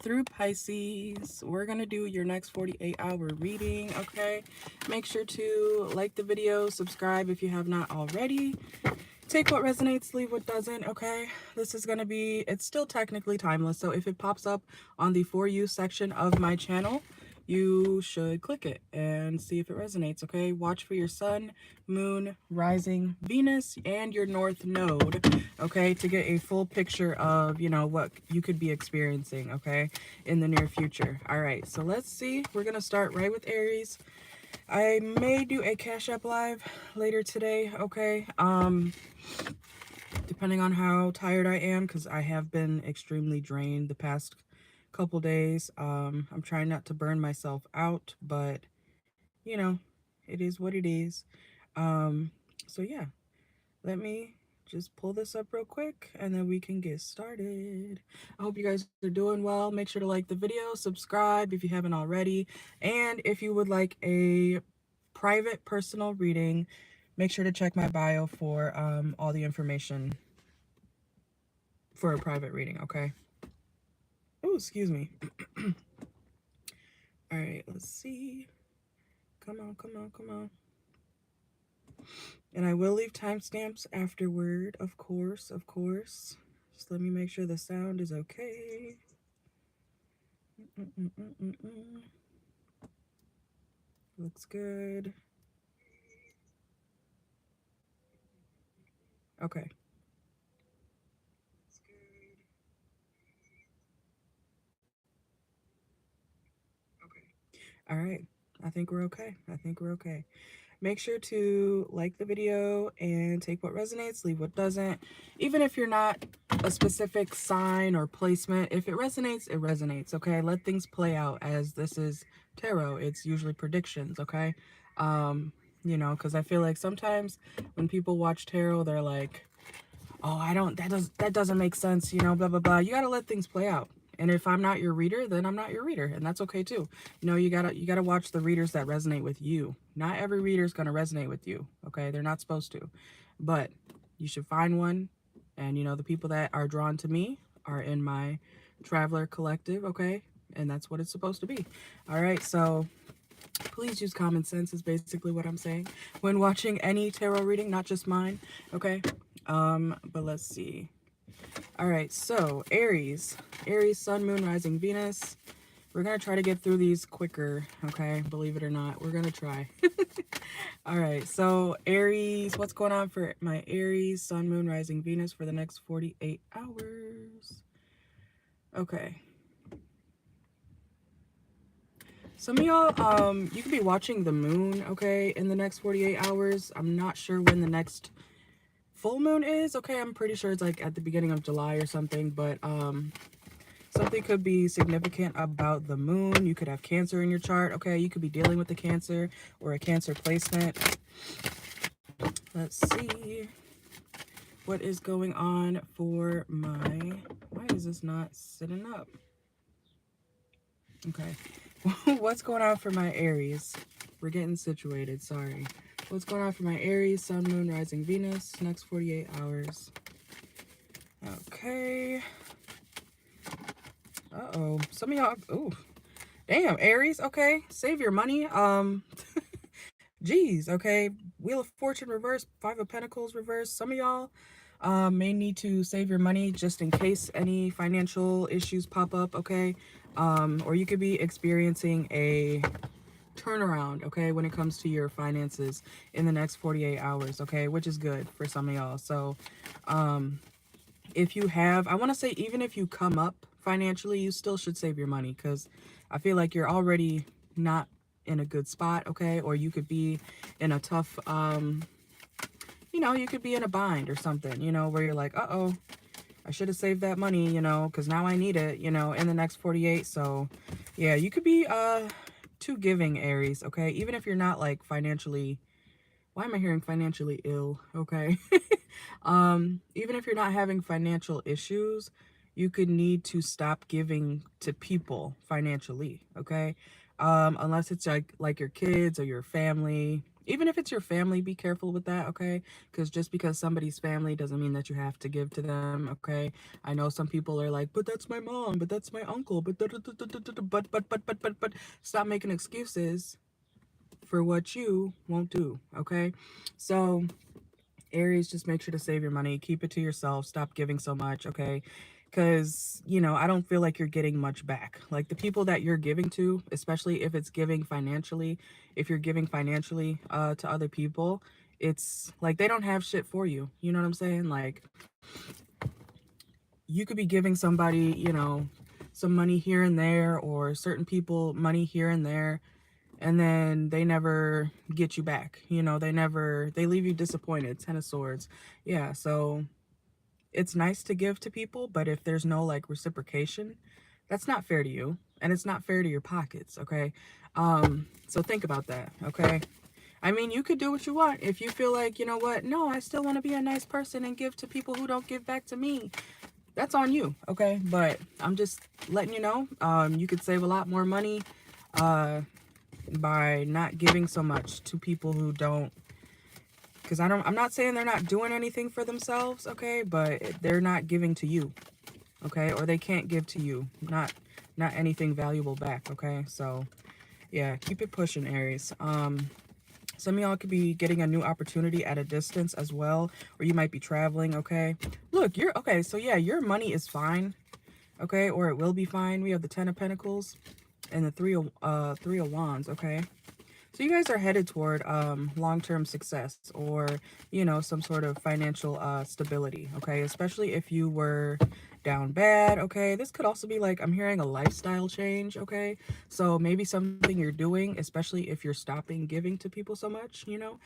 through Pisces. We're going to do your next 48-hour reading, okay? Make sure to like the video, subscribe if you have not already. Take what resonates, leave what doesn't, okay? This is going to be, it's still technically timeless, so if it pops up on the For You section of my channel, you should click it and see if it resonates, okay? Watch for your sun, moon, rising, Venus, and your north node, okay, to get a full picture of, you know, what you could be experiencing, okay, in the near future. All right, so let's see. We're going to start right with Aries. I may do a Cash App Live later today, okay? Depending on how tired I am, because I have been extremely drained the past couple days. I'm trying not to burn myself out, but you know, it is what it is. So yeah, let me just pull this up real quick and then we can get started. I hope you guys are doing well. Make sure to like the video, subscribe if you haven't already, and if you would like a private personal reading, make sure to check my bio for all the information for a private reading, okay? Oh, excuse me. All right, let's see. Come on, come on, come on. And I will leave timestamps afterward, of course, of course. Just let me make sure the sound is okay. Looks good. Okay. All right. I think we're okay. I think we're okay. Make sure to like the video and take what resonates, leave what doesn't. Even if you're not a specific sign or placement, if it resonates, it resonates, okay? Let things play out, as this is tarot. It's usually predictions, okay? You know, because I feel like sometimes when people watch tarot, they're like, oh, that doesn't make sense, you know, blah, blah, blah. You got to let things play out. And if I'm not your reader, then I'm not your reader, and that's okay too. You know, you gotta watch the readers that resonate with you. Not every reader is gonna resonate with you, okay? They're not supposed to, but you should find one. And you know, the people that are drawn to me are in my Traveler Collective, okay? And that's what it's supposed to be. All right, so please use common sense is basically what I'm saying when watching any tarot reading, not just mine, okay? But let's see. All right, so Aries, sun, moon, rising, Venus. We're going to try to get through these quicker, okay? Believe it or not, we're going to try. All right, so Aries, what's going on for my Aries, sun, moon, rising, Venus for the next 48 hours? Okay. Some of y'all, you could be watching the moon, okay, in the next 48 hours. I'm not sure when the next full moon is, okay? I'm pretty sure it's like at the beginning of July or something, but something could be significant about the moon. You could have Cancer in your chart, okay? You could be dealing with a Cancer or a Cancer placement. Let's see what is going on for my... Why is this not sitting up? Okay. What's going on for my Aries? We're getting situated, sorry. What's going on for my Aries, sun, moon, rising, Venus, next 48 hours? Okay. Uh-oh. Some of y'all... Ooh. Damn, Aries. Okay. Save your money. Geez. Okay. Wheel of Fortune reverse. Five of Pentacles reverse. Some of y'all may need to save your money just in case any financial issues pop up, okay? Or you could be experiencing a turnaround, okay, when it comes to your finances in the next 48 hours, okay, which is good for some of y'all. So if you have, I want to say, even if you come up financially, you still should save your money, because I feel like you're already not in a good spot, okay? Or you could be in a tough you know, you could be in a bind or something, you know, where you're like, uh-oh, I should have saved that money, you know, because now I need it, you know, in the next 48. So yeah, you could be too giving, Aries, okay? Even if you're not like financially, why am I hearing financially ill? Okay. Even if you're not having financial issues, you could need to stop giving to people financially, okay? Unless it's like your kids or your family. Even if it's your family, be careful with that, okay? Because just because somebody's family doesn't mean that you have to give to them, okay? I know some people are like, but that's my mom, but that's my uncle, but but stop making excuses for what you won't do, okay? So Aries, just make sure to save your money. Keep it to yourself. Stop giving so much, okay? Because, you know, I don't feel like you're getting much back. Like the people that you're giving to, especially if it's giving financially, if you're giving financially to other people, it's like they don't have shit for you. You know what I'm saying? Like you could be giving somebody, you know, some money here and there, or certain people money here and there, and then they never get you back. You know, they leave you disappointed. Ten of Swords. Yeah, so it's nice to give to people, but if there's no like reciprocation, that's not fair to you, and it's not fair to your pockets, okay? So think about that, okay? I mean, you could do what you want. If you feel like, you know what, no, I still want to be a nice person and give to people who don't give back to me, that's on you, okay? But I'm just letting you know, you could save a lot more money by not giving so much to people who don't, because I'm not saying they're not doing anything for themselves, okay? But they're not giving to you, okay? Or they can't give to you, not anything valuable back, okay? So yeah, keep it pushing, Aries. Some of y'all could be getting a new opportunity at a distance as well, or you might be traveling, okay? Look, you're okay, so yeah, your money is fine, okay? Or it will be fine. We have the Ten of Pentacles and the Three of Wands, okay? So you guys are headed toward long-term success, or, you know, some sort of financial stability, okay? Especially if you were down bad, okay? This could also be like, I'm hearing a lifestyle change, okay? So maybe something you're doing, especially if you're stopping giving to people so much, you know?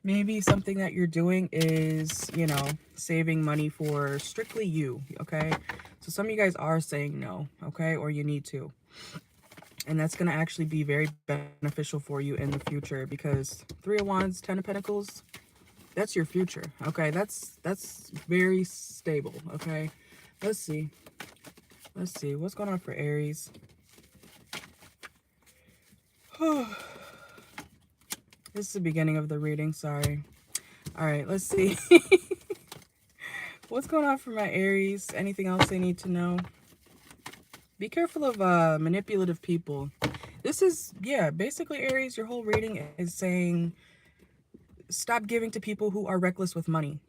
Maybe something that you're doing is, you know, saving money for strictly you, okay? So some of you guys are saying no, okay? Or you need to. And that's going to actually be very beneficial for you in the future, because Three of Wands, Ten of Pentacles, that's your future, okay? That's very stable, okay? Let's see. Let's see. What's going on for Aries? This is the beginning of the reading, sorry. All right, let's see. What's going on for my Aries? Anything else I need to know? Be careful of manipulative people. This is, yeah, basically, Aries, your whole reading is saying stop giving to people who are reckless with money,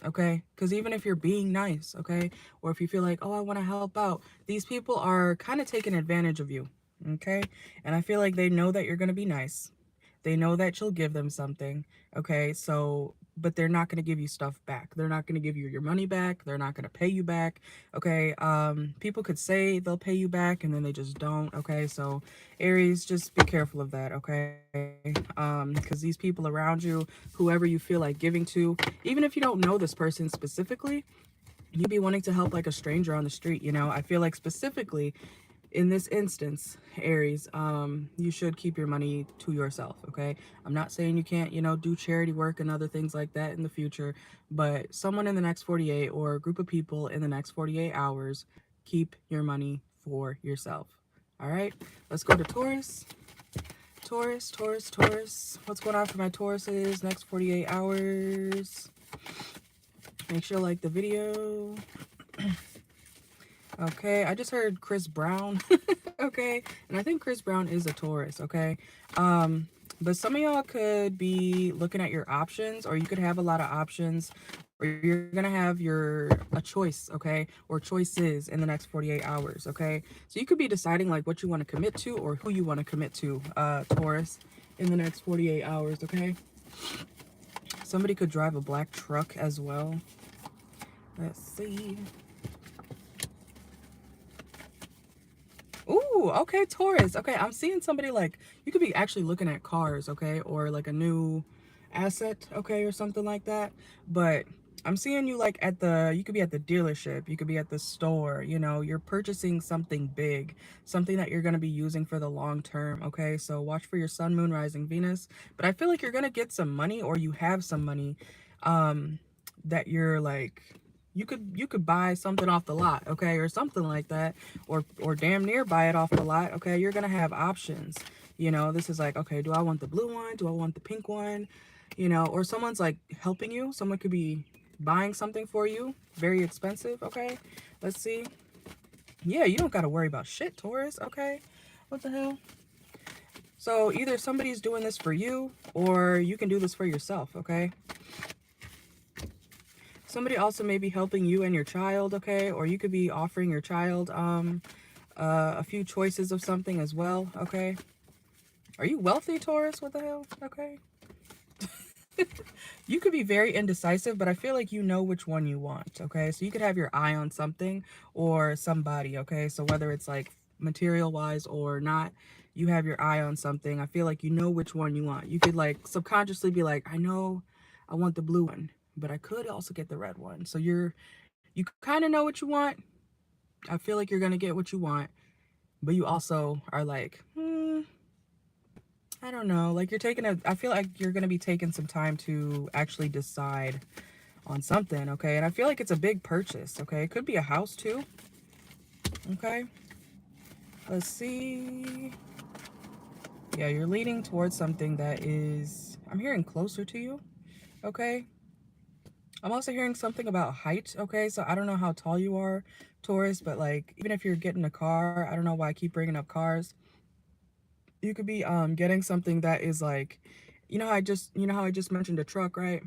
okay? Because even if you're being nice, okay, or if you feel like, oh, I want to help out, these people are kind of taking advantage of you, okay? And I feel like they know that you're going to be nice. They know that you'll give them something, okay? So, but they're not going to give you stuff back. They're not going to give you your money back. They're not going to pay you back, okay? People could say they'll pay you back and then they just don't, okay? So, Aries, just be careful of that, okay? Because these people around you, whoever you feel like giving to, even if you don't know this person specifically, you'd be wanting to help like a stranger on the street, you know? I feel like specifically in this instance, Aries, you should keep your money to yourself, okay? I'm not saying you can't, you know, do charity work and other things like that in the future, but someone in the next 48, or a group of people in the next 48 hours, keep your money for yourself, all right? Let's go to Taurus. Taurus, Taurus, Taurus. What's going on for my Tauruses next 48 hours? Make sure you like the video. Okay, I just heard Chris Brown. Okay, and I think Chris Brown is a Taurus, okay? But some of y'all could be looking at your options, or you could have a lot of options, or you're gonna have a choice, okay, or choices in the next 48 hours, okay? So you could be deciding like what you want to commit to, or who you want to commit to, Taurus, in the next 48 hours, okay? Somebody could drive a black truck as well. Let's see. Ooh, okay, Taurus. Okay, I'm seeing somebody like, you could be actually looking at cars, okay, or like a new asset, okay, or something like that. But I'm seeing you like you could be at the dealership, you could be at the store, you know, you're purchasing something big, something that you're going to be using for the long term, okay? So watch for your sun, moon, rising, Venus. But I feel like you're going to get some money, or you have some money that you're like, you could buy something off the lot, okay, or something like that, or damn near buy it off the lot, okay? You're gonna have options. You know, this is like, okay, do I want the blue one? Do I want the pink one? You know, or someone's like helping you. Someone could be buying something for you, very expensive. Okay, let's see. Yeah, you don't got to worry about shit, Taurus. Okay, what the hell? So either somebody's doing this for you or you can do this for yourself. Okay, somebody also may be helping you and your child. Okay, or you could be offering your child a few choices of something as well. Okay, are you wealthy, Taurus? What the hell? Okay. You could be very indecisive, but I feel like you know which one you want, okay? So you could have your eye on something or somebody, okay? So whether it's like material-wise or not, you have your eye on something. I feel like you know which one you want. You could like subconsciously be like, I know I want the blue one, but I could also get the red one. So you kind of know what you want. I feel like you're going to get what you want, but you also are like, I don't know. Like I feel like you're going to be taking some time to actually decide on something, okay? And I feel like it's a big purchase, okay? It could be a house too, okay? Let's see. Yeah, you're leaning towards something that is, I'm hearing closer to you, okay? I'm also hearing something about height, okay? So I don't know how tall you are, Taurus, but like, even if you're getting a car, I don't know why I keep bringing up cars. You could be getting something that is like, you know how I just mentioned a truck, right?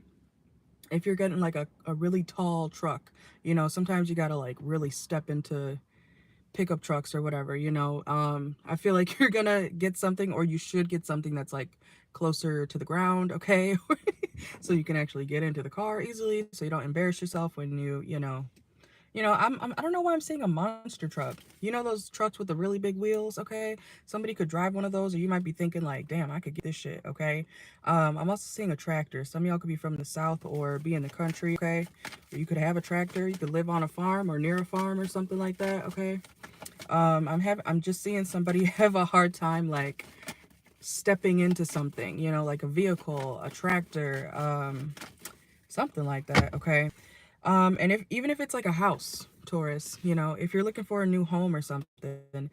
If you're getting like a really tall truck, you know, sometimes you gotta like really step into pickup trucks or whatever, you know. I feel like you're gonna get something, or you should get something that's like closer to the ground, okay? So you can actually get into the car easily, so you don't embarrass yourself when I don't know why I'm saying a monster truck. You know those trucks with the really big wheels, okay? Somebody could drive one of those, or you might be thinking like, damn, I could get this shit, okay? I'm also seeing a tractor. Some of y'all could be from the south or be in the country, okay? Or you could have a tractor. You could live on a farm or near a farm or something like that, okay? I'm just seeing somebody have a hard time like stepping into something, you know, like a vehicle, a tractor, something like that, okay? And even if it's like a house, Taurus, you know, if you're looking for a new home or something,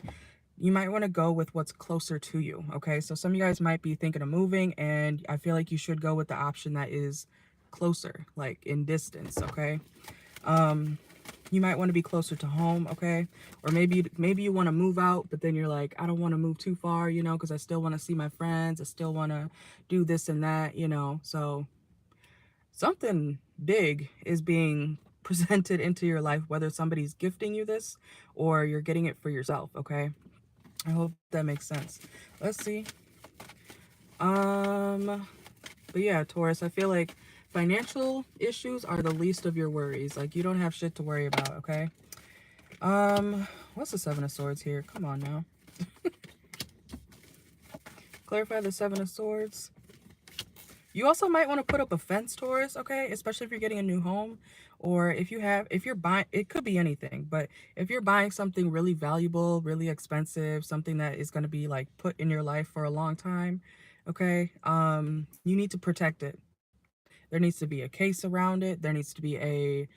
you might want to go with what's closer to you, okay? So some of you guys might be thinking of moving, and I feel like you should go with the option that is closer, like in distance, okay? You might want to be closer to home, okay? Or maybe you want to move out, but then you're like, I don't want to move too far, you know, because I still want to see my friends. I still want to do this and that, you know. So something big is being presented into your life, whether somebody's gifting you this or you're getting it for yourself, okay? I hope that makes sense. Let's see. But yeah, Taurus, I feel like financial issues are the least of your worries. Like, you don't have shit to worry about, okay? What's the Seven of Swords here? Come on now. Clarify the Seven of Swords. You also might want to put up a fence, Taurus, okay? Especially if you're getting a new home, or if you're buying, it could be anything, but if you're buying something really valuable, really expensive, something that is going to be like put in your life for a long time, okay? You need to protect it. There needs to be a case around it. There needs to be a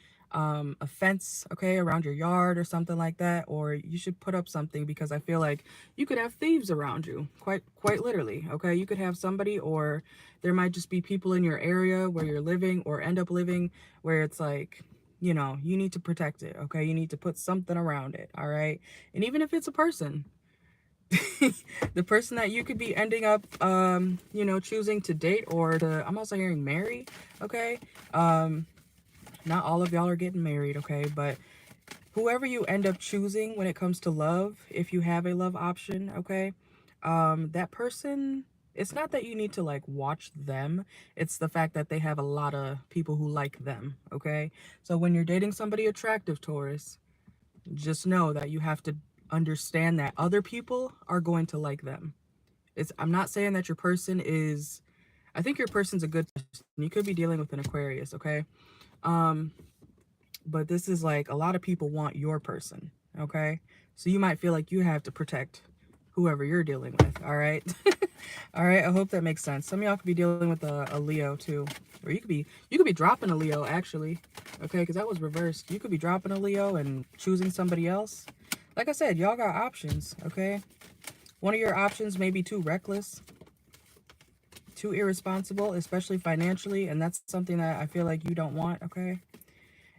fence, okay, around your yard or something like that. Or you should put up something, because I feel like you could have thieves around you, quite literally, okay? You could have somebody, or there might just be people in your area where you're living or end up living where it's like, you know, you need to protect it, okay? You need to put something around it, all right? And even if it's a person, the person that you could be ending up you know, choosing to date or to, I'm also hearing marry, okay? Not all of y'all are getting married, okay? But whoever you end up choosing when it comes to love, if you have a love option, okay? That person, it's not that you need to like watch them, it's the fact that they have a lot of people who like them, okay? So when you're dating somebody attractive, Taurus, just know that you have to understand that other people are going to like them. I'm not saying that your person is, I think your person's a good person. You could be dealing with an Aquarius, okay? But this is like, a lot of people want your person, okay? So you might feel like you have to protect whoever you're dealing with, all right? All right, I hope that makes sense. Some of y'all could be dealing with a Leo too. Or you could be dropping a Leo, actually, okay? Because that was reversed. You could be dropping a Leo and choosing somebody else. Like I said, y'all got options, okay? One of your options may be too reckless, too irresponsible, especially financially, and that's something that I feel like you don't want, okay?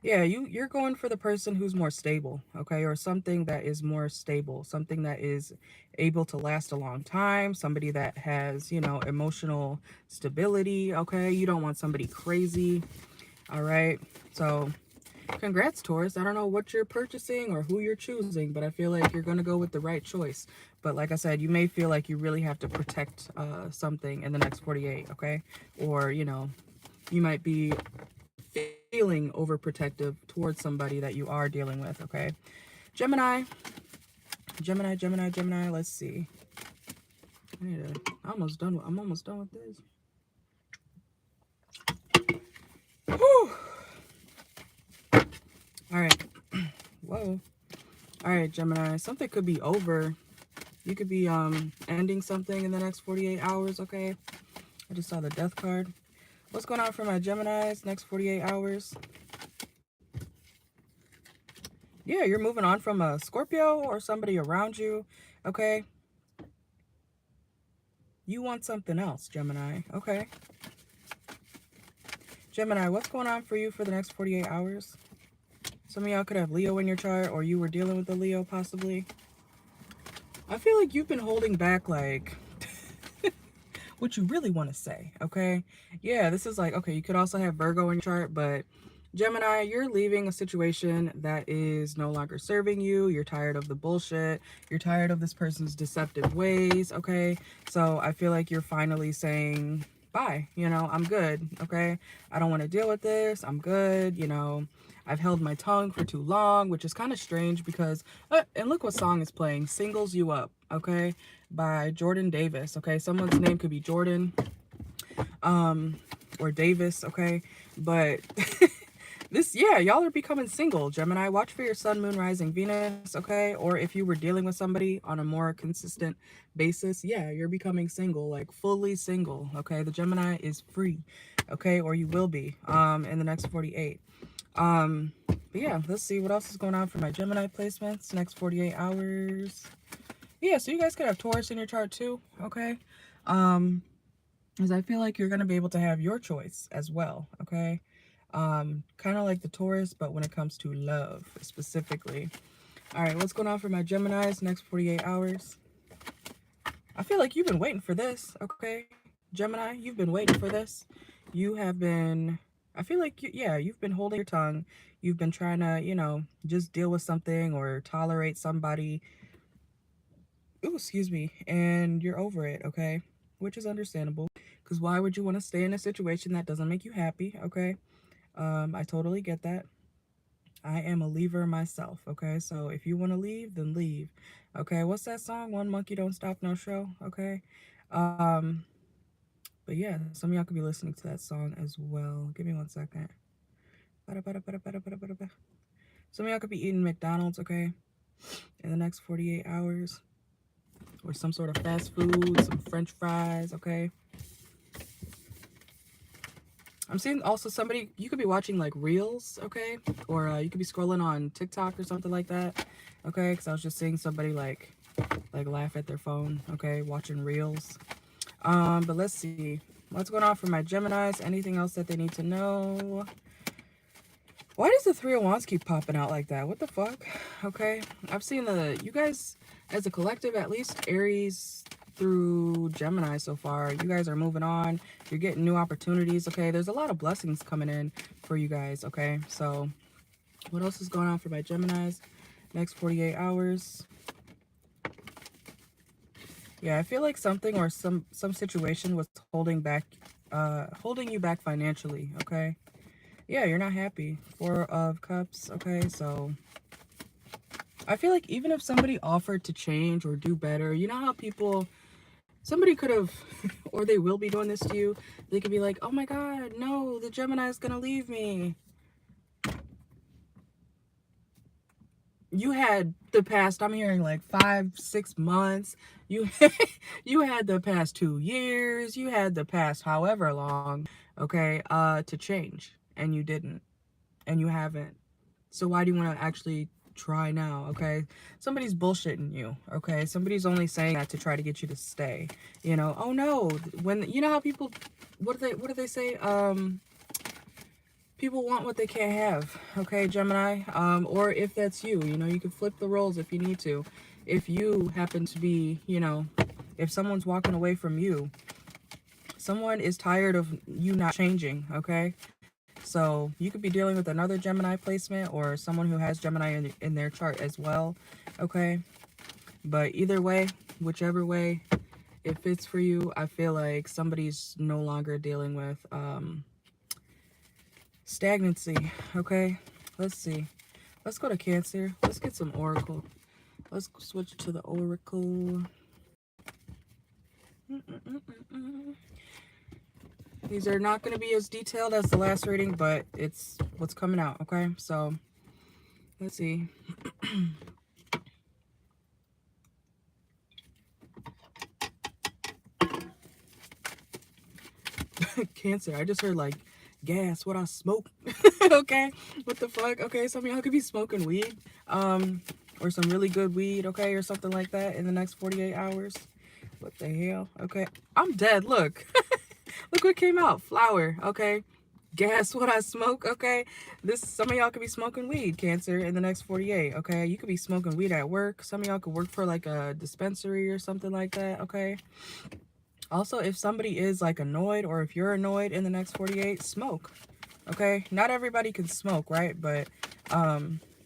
Yeah, you're going for the person who's more stable, okay? Or something that is more stable, something that is able to last a long time, somebody that has, you know, emotional stability, okay? You don't want somebody crazy, all right? So, congrats, Taurus. I don't know what you're purchasing or who you're choosing, but I feel like you're going to go with the right choice. But like I said, you may feel like you really have to protect something in the next 48, okay? Or, you know, you might be feeling overprotective towards somebody that you are dealing with, okay? Gemini, Gemini, let's see. I'm almost done with this. Whew. All right. Whoa. All right, Gemini, something could be over. You could be ending something in the next 48 hours, okay? I just saw the death card. What's going on for my Geminis next 48 hours? Yeah, you're moving on from a Scorpio or somebody around you, okay? You want something else, Gemini, okay? Gemini, what's going on for you for the next 48 hours? Some of y'all could have Leo in your chart, or you were dealing with a Leo possibly. I feel like you've been holding back, like, what you really want to say, okay? Yeah, this is like, okay, you could also have Virgo in your chart, but Gemini, you're leaving a situation that is no longer serving you. You're tired of the bullshit. You're tired of this person's deceptive ways, okay? So I feel like you're finally saying, bye, you know, I'm good, okay? I don't want to deal with this. I'm good, you know. I've held my tongue for too long, which is kind of strange because, and look what song is playing, Singles You Up, okay? By Jordan Davis, okay? Someone's name could be Jordan, or Davis, okay? But this, yeah, y'all are becoming single, Gemini. Watch for your sun, moon, rising, Venus, okay? Or if you were dealing with somebody on a more consistent basis, yeah, you're becoming single, like fully single, okay? The Gemini is free, okay? Or you will be in the next 48. But yeah, let's see what else is going on for my Gemini placements next 48 hours. Yeah, so you guys could have Taurus in your chart too, okay? Because I feel like you're going to be able to have your choice as well, okay? Kind of like the Taurus, but when it comes to love specifically. All right, what's going on for my Geminis next 48 hours? I feel like you've been waiting for this, okay? Gemini, you've been waiting for this. You have been, I feel like, yeah, you've been holding your tongue. You've been trying to, you know, just deal with something or tolerate somebody. Ooh, excuse me. And you're over it, okay? Which is understandable. Because why would you want to stay in a situation that doesn't make you happy, okay? I totally get that. I am a leaver myself, okay? So if you want to leave, then leave. Okay, what's that song? One Monkey Don't Stop No Show, okay? Um, but yeah, some of y'all could be listening to that song as well. Give me 1 second. Some of y'all could be eating McDonald's, okay? In the next 48 hours. Or some sort of fast food, some French fries, okay? I'm seeing also somebody, you could be watching like Reels, okay? Or you could be scrolling on TikTok or something like that, okay? Because I was just seeing somebody like laugh at their phone, okay? Watching Reels. But let's see. What's going on for my Geminis? Anything else that they need to know? Why does the Three of Wands keep popping out like that? What the fuck? Okay. I've seen you guys, as a collective, at least Aries through Gemini so far, you guys are moving on. You're getting new opportunities, okay? There's a lot of blessings coming in for you guys, okay? So what else is going on for my Geminis next 48 hours? Yeah, I feel like something or some situation was holding you back financially, okay? Yeah, you're not happy. 4 of Cups, okay? So I feel like even if somebody offered to change or do better, you know how somebody could have, or they will be doing this to you. They could be like, oh my God, no, the Gemini is going to leave me. You had the past, I'm hearing like 5-6 months. You had the past 2 years. You had the past however long, okay, to change. And you didn't. And you haven't. So why do you want to actually try now, okay? Somebody's bullshitting you, okay? Somebody's only saying that to try to get you to stay, you know? Oh no, when, you know how people, what do they say? People want what they can't have, okay, Gemini? Or if that's you, you know, you can flip the roles if you need to. If you happen to be, you know, if someone's walking away from you, someone is tired of you not changing, okay? So you could be dealing with another Gemini placement or someone who has Gemini in their chart as well, okay? But either way, whichever way it fits for you, I feel like somebody's no longer dealing with stagnancy, okay? Let's see. Let's go to Cancer. Let's get some Oracle. Let's switch to the Oracle. These are not going to be as detailed as the last reading, but it's what's coming out, okay? So, let's see. Cancer, I just heard like gas, what I smoke. Okay, what the fuck? Okay, some of y'all could be smoking weed, or some really good weed, okay, or something like that in the next 48 hours. What the hell? Okay, I'm dead. Look. Look what came out. Flower, okay? Guess what I smoke, okay? Some of y'all could be smoking weed, Cancer, in the next 48, okay? You could be smoking weed at work. Some of y'all could work for like a dispensary or something like that, okay? Also, if somebody is like annoyed, or if you're annoyed in the next 48, smoke, okay? Not everybody can smoke, right? But,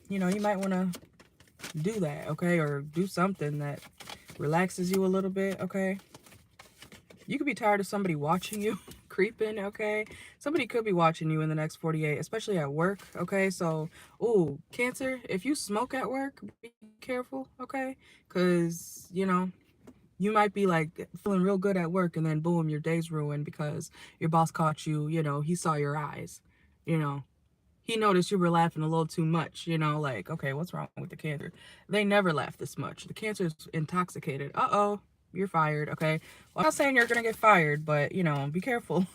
you know, you might want to do that, okay? Or do something that relaxes you a little bit, okay? You could be tired of somebody watching you creeping, okay? Somebody could be watching you in the next 48, especially at work, okay? So, ooh, Cancer, if you smoke at work, be careful, okay? Because, you know, you might be like feeling real good at work and then boom, your day's ruined because your boss caught you, you know, he saw your eyes, you know. He noticed you were laughing a little too much, you know, like, okay, what's wrong with the Cancer? They never laugh this much. The Cancer's intoxicated. Uh-oh, you're fired, okay? Well, I'm not saying you're going to get fired, but, you know, be careful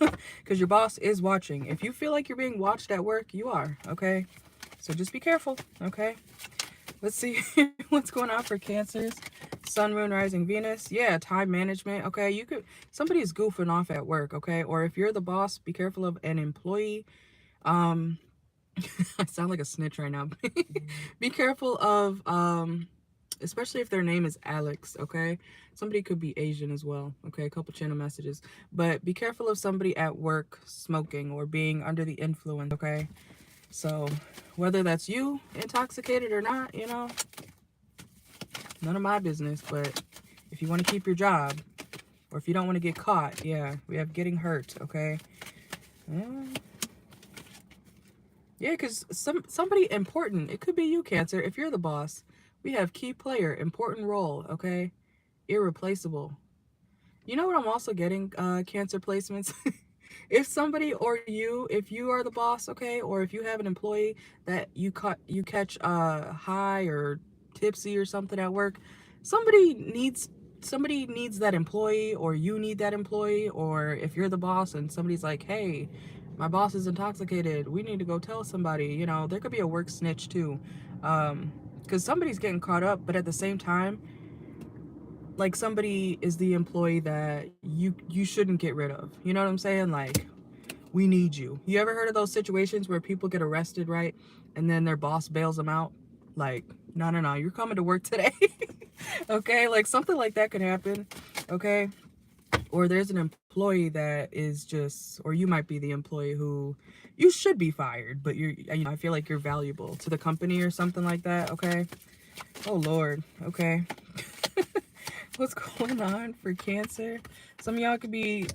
because your boss is watching. If you feel like you're being watched at work, you are, okay? So just be careful, okay? Let's see what's going on for Cancers. Sun, Moon, Rising, Venus. Yeah, time management, okay? Somebody's goofing off at work, okay? Or if you're the boss, be careful of an employee. I sound like a snitch right now. Be careful of, especially if their name is Alex, okay? Somebody could be Asian as well, okay? A couple channel messages. But be careful of somebody at work smoking or being under the influence, okay? So, whether that's you intoxicated or not, you know, none of my business. But if you want to keep your job, or if you don't want to get caught, yeah, we have getting hurt, okay? Yeah, because somebody important. It could be you, Cancer. If you're the boss, we have key player, important role, okay? Irreplaceable. You know what I'm also getting, Cancer placements? If somebody or you, if you are the boss, okay, or if you have an employee that you catch high or tipsy or something at work, somebody needs that employee, or you need that employee. Or if you're the boss and somebody's like, hey, my boss is intoxicated, we need to go tell somebody, you know, there could be a work snitch too, because somebody's getting caught up, but at the same time, like, somebody is the employee that you shouldn't get rid of, you know what I'm saying? Like, we need you. You ever heard of those situations where people get arrested, right, and then their boss bails them out? Like, no, you're coming to work today. Okay, like something like that could happen, okay? Or there's an employee that is just, or you might be the employee who you should be fired, but I feel like you're valuable to the company or something like that, okay? Oh Lord, okay. What's going on for Cancer? Some of y'all could be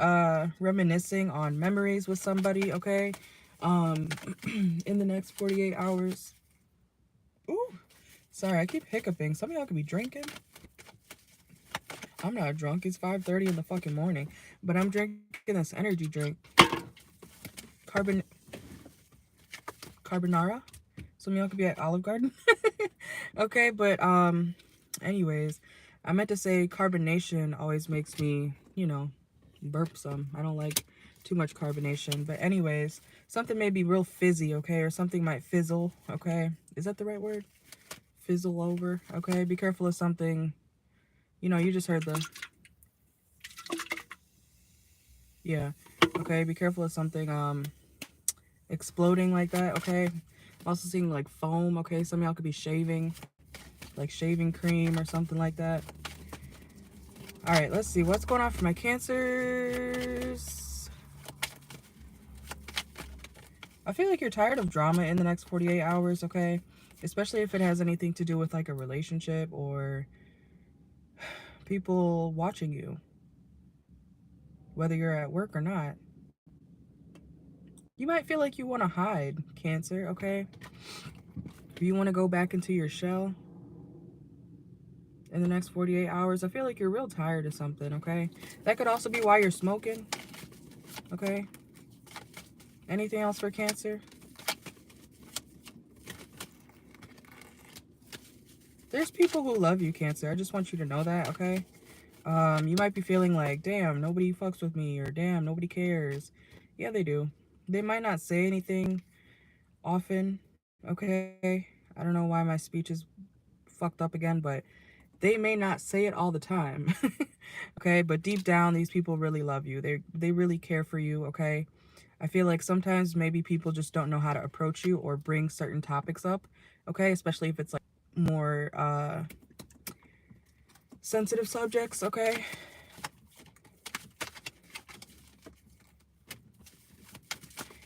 reminiscing on memories with somebody, okay? In the next 48 hours. Ooh, sorry, I keep hiccuping. Some of y'all could be drinking. I'm not drunk. It's 5:30 in the fucking morning, but I'm drinking this energy drink. Carbonara. Some of y'all could be at Olive Garden. Okay, but anyways, I meant to say carbonation always makes me, you know, burp some. I don't like too much carbonation. But anyways, something may be real fizzy, okay? Or something might fizzle, okay? Is that the right word? fizzle over, okay? Be careful of something, you know, you just heard the, yeah, okay? Be careful of something, exploding like that, okay? I'm also seeing like foam, okay? Some of y'all could be shaving, like shaving cream or something like that. All right, let's see. What's going on for my Cancers? I feel like you're tired of drama in the next 48 hours, okay? Especially if it has anything to do with like a relationship or people watching you, whether you're at work or not. You might feel like you want to hide, Cancer, okay? Do you want to go back into your shell in the next 48 hours? I feel like you're real tired of something, okay? That could also be why you're smoking, okay? Anything else for Cancer? There's people who love you, Cancer. I just want you to know that, okay? You might be feeling like, damn, nobody fucks with me, or damn, nobody cares. Yeah, they do. They might not say anything often, okay? I don't know why my speech is fucked up again, but they may not say it all the time, okay? But deep down, these people really love you. They really care for you, okay? I feel like sometimes maybe people just don't know how to approach you or bring certain topics up, okay? Especially if it's like more sensitive subjects, okay?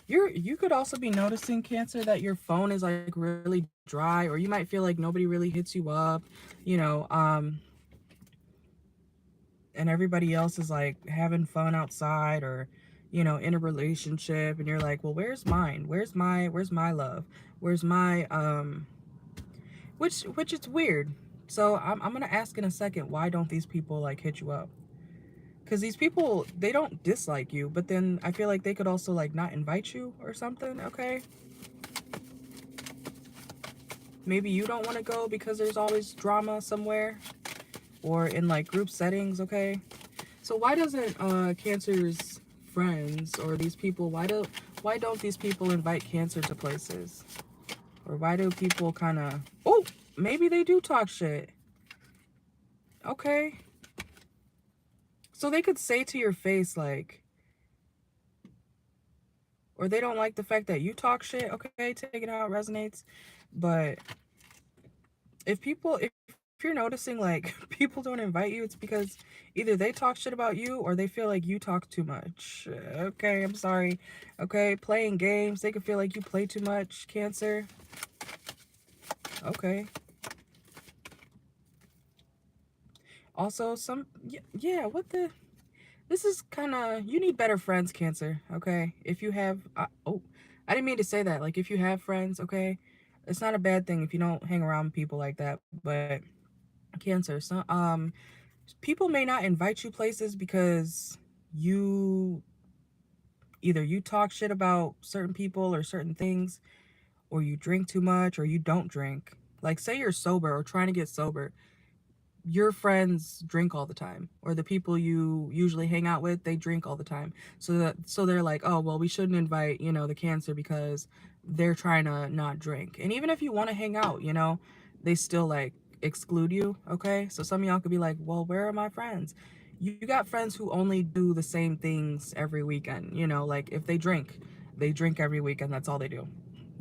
You could also be noticing, Cancer, that your phone is like really dry, or you might feel like nobody really hits you up, you know, and everybody else is like having fun outside or, you know, in a relationship, and you're like, well, where's mine? Where's my love? Where's my which is weird. So I'm gonna ask in a second, why don't these people like hit you up? Because these people, they don't dislike you, but then I feel like they could also like not invite you or something, okay? Maybe you don't want to go because there's always drama somewhere or in like group settings, okay? So why doesn't Cancer's friends or these people, why don't these people invite Cancer to places? Or why do people kind of, oh, maybe they do talk shit. Okay. So they could say to your face like, or they don't like the fact that you talk shit, okay, take it out, resonates. But if you're noticing like people don't invite you, it's because either they talk shit about you or they feel like you talk too much. Okay, I'm sorry. Okay, playing games, they could feel like you play too much, Cancer. Okay. Also, yeah, what the, this is kind of, you need better friends, Cancer, okay? If you have, oh, I didn't mean to say that. Like, if you have friends, okay? It's not a bad thing if you don't hang around with people like that, but Cancer, so, people may not invite you places because you, either you talk shit about certain people or certain things, or you drink too much, or you don't drink. Like, say you're sober or trying to get sober, your friends drink all the time, or the people you usually hang out with, they drink all the time. So they're like, oh well, we shouldn't invite, you know, the Cancer because they're trying to not drink. And even if you want to hang out, you know, they still like exclude you, okay? So some of y'all could be like, well, where are my friends? You got friends who only do the same things every weekend, you know, like if they drink every weekend. That's all they do.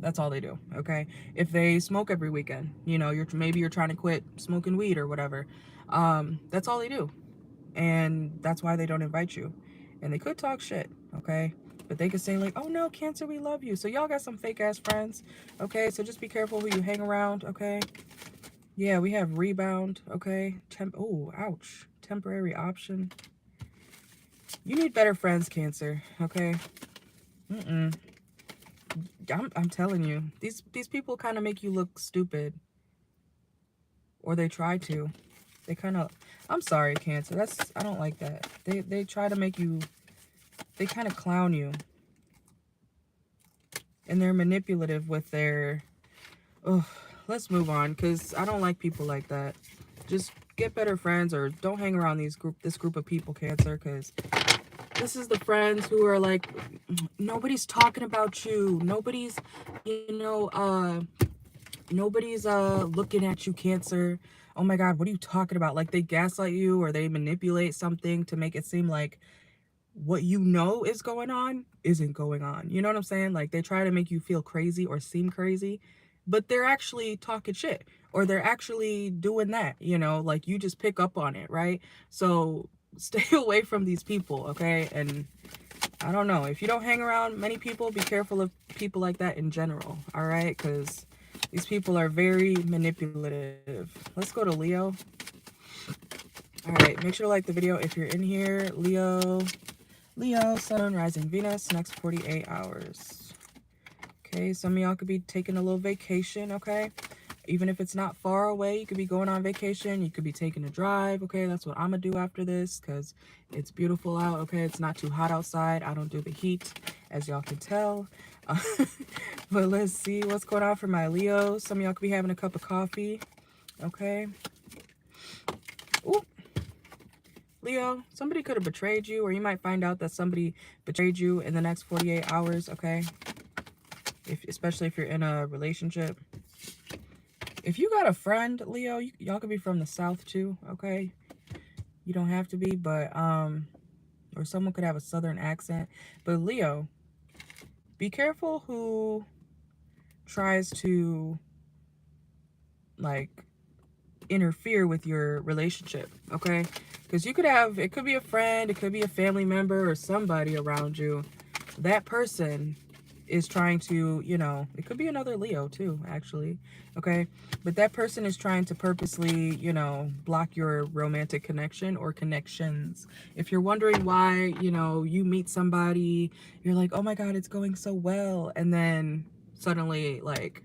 That's all they do, okay? If they smoke every weekend, you know, maybe you're trying to quit smoking weed or whatever. That's all they do. And that's why they don't invite you. And they could talk shit, okay? But they could say like, oh no, Cancer, we love you. So y'all got some fake ass friends, okay? So just be careful who you hang around, okay? Yeah, we have rebound, okay? Oh, ouch. Temporary option. You need better friends, Cancer, okay? I'm telling you, these people kind of make you look stupid, or they try to. They kind of, I'm sorry, Cancer. I don't like that. They try to make you, they kind of clown you, and they're manipulative with their. Ugh, let's move on, cause I don't like people like that. Just get better friends, or don't hang around this group of people, Cancer, cause this is the friends who are like, nobody's talking about you. Nobody's, you know, Nobody's looking at you, Cancer. Oh my God, what are you talking about? Like they gaslight you or they manipulate something to make it seem like what you know is going on isn't going on. You know what I'm saying? Like they try to make you feel crazy or seem crazy, but they're actually talking shit or they're actually doing that, you know, like you just pick up on it, right? So stay away from these people, okay? And I don't know, if you don't hang around many people, be careful of people like that in general, all right? Because these people are very manipulative. Let's go to Leo. All right, make sure to like the video if you're in here. Leo, Sun, Rising, Venus, next 48 hours. Okay, some of y'all could be taking a little vacation, okay? Even if it's not far away, you could be going on vacation. You could be taking a drive, okay? That's what I'm going to do after this because it's beautiful out, okay? It's not too hot outside. I don't do the heat, as y'all can tell. But let's see what's going on for my Leos. Some of y'all could be having a cup of coffee, okay? Ooh. Leo, somebody could have betrayed you, or you might find out that somebody betrayed you in the next 48 hours, okay? Especially if you're in a relationship. If you got a friend, Leo, y'all could be from the South too, okay? You don't have to be, but, or someone could have a Southern accent. But Leo, be careful who tries to, like, interfere with your relationship, okay? Because you could have, it could be a friend, it could be a family member or somebody around you. That person is trying to, you know, it could be another Leo too, actually, okay? But that person is trying to purposely, you know, block your romantic connection or connections. If you're wondering why, you know, you meet somebody, you're like, oh my God, it's going so well. And then suddenly, like,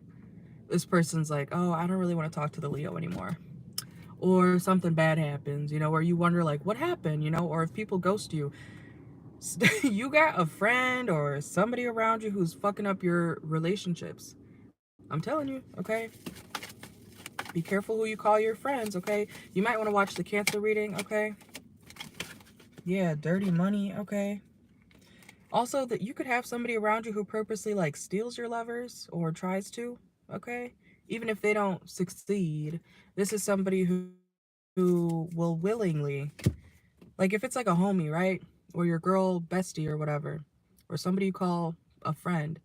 this person's like, oh, I don't really want to talk to the Leo anymore. Or something bad happens, you know, or you wonder like, what happened, you know, or if people ghost you. You got a friend or somebody around you who's fucking up your relationships. I'm telling you, okay? Be careful who you call your friends, okay? You might want to watch the Cancer reading, okay? Yeah, dirty money, okay? Also, that you could have somebody around you who purposely like steals your lovers or tries to, okay? Even if they don't succeed, this is somebody who will willingly, like if it's like a homie, right? Or your girl bestie or whatever, or somebody you call a friend,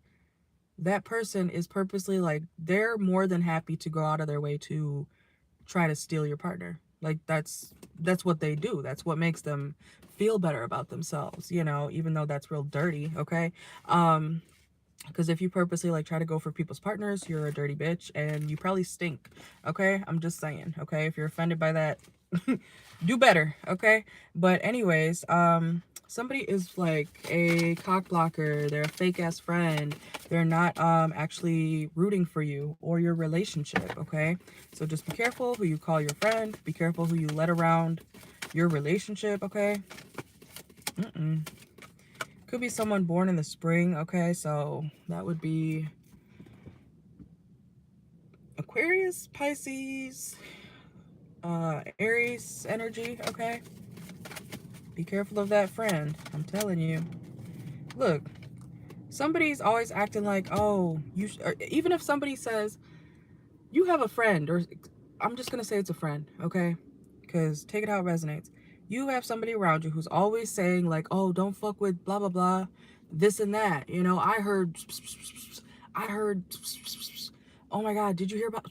that person is purposely like, they're more than happy to go out of their way to try to steal your partner. Like that's what they do. That's what makes them feel better about themselves, you know, even though that's real dirty, okay? Because if you purposely like try to go for people's partners, you're a dirty bitch and you probably stink, okay? I'm just saying, okay? If you're offended by that, do better, okay? But anyways, somebody is like a cock blocker, they're a fake ass friend, they're not actually rooting for you or your relationship, okay? So just be careful who you call your friend, be careful who you let around your relationship, okay? Could be someone born in the spring, okay? So that would be Aquarius, Pisces, Aries energy, okay? Be careful of that friend, I'm telling you. Look, somebody's always acting like, oh, or even if somebody says, you have a friend, or I'm just going to say it's a friend, okay? Because take it how it resonates. You have somebody around you who's always saying like, oh, don't fuck with blah, blah, blah, this and that. You know, I heard, oh my God, did you hear about,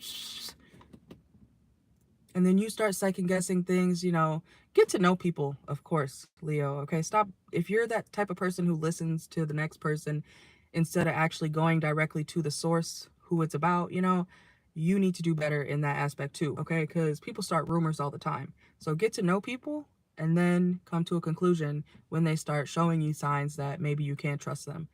and then you start second guessing things, you know, get to know people, of course, Leo, okay? Stop, if you're that type of person who listens to the next person instead of actually going directly to the source, who it's about, you know, you need to do better in that aspect too, okay? Because people start rumors all the time. So get to know people and then come to a conclusion when they start showing you signs that maybe you can't trust them.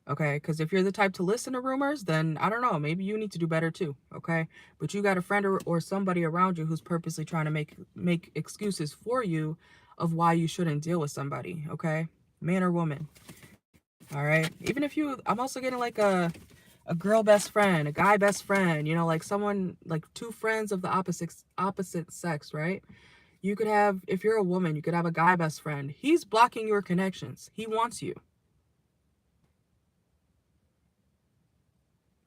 Okay, because if you're the type to listen to rumors, then I don't know, maybe you need to do better too, okay? But you got a friend or somebody around you who's purposely trying to make excuses for you of why you shouldn't deal with somebody, okay? Man or woman, all right? Even if you, I'm also getting like a girl best friend, a guy best friend, you know, like someone, like two friends of the opposite sex, right? You could have, if you're a woman, you could have a guy best friend. He's blocking your connections. He wants you.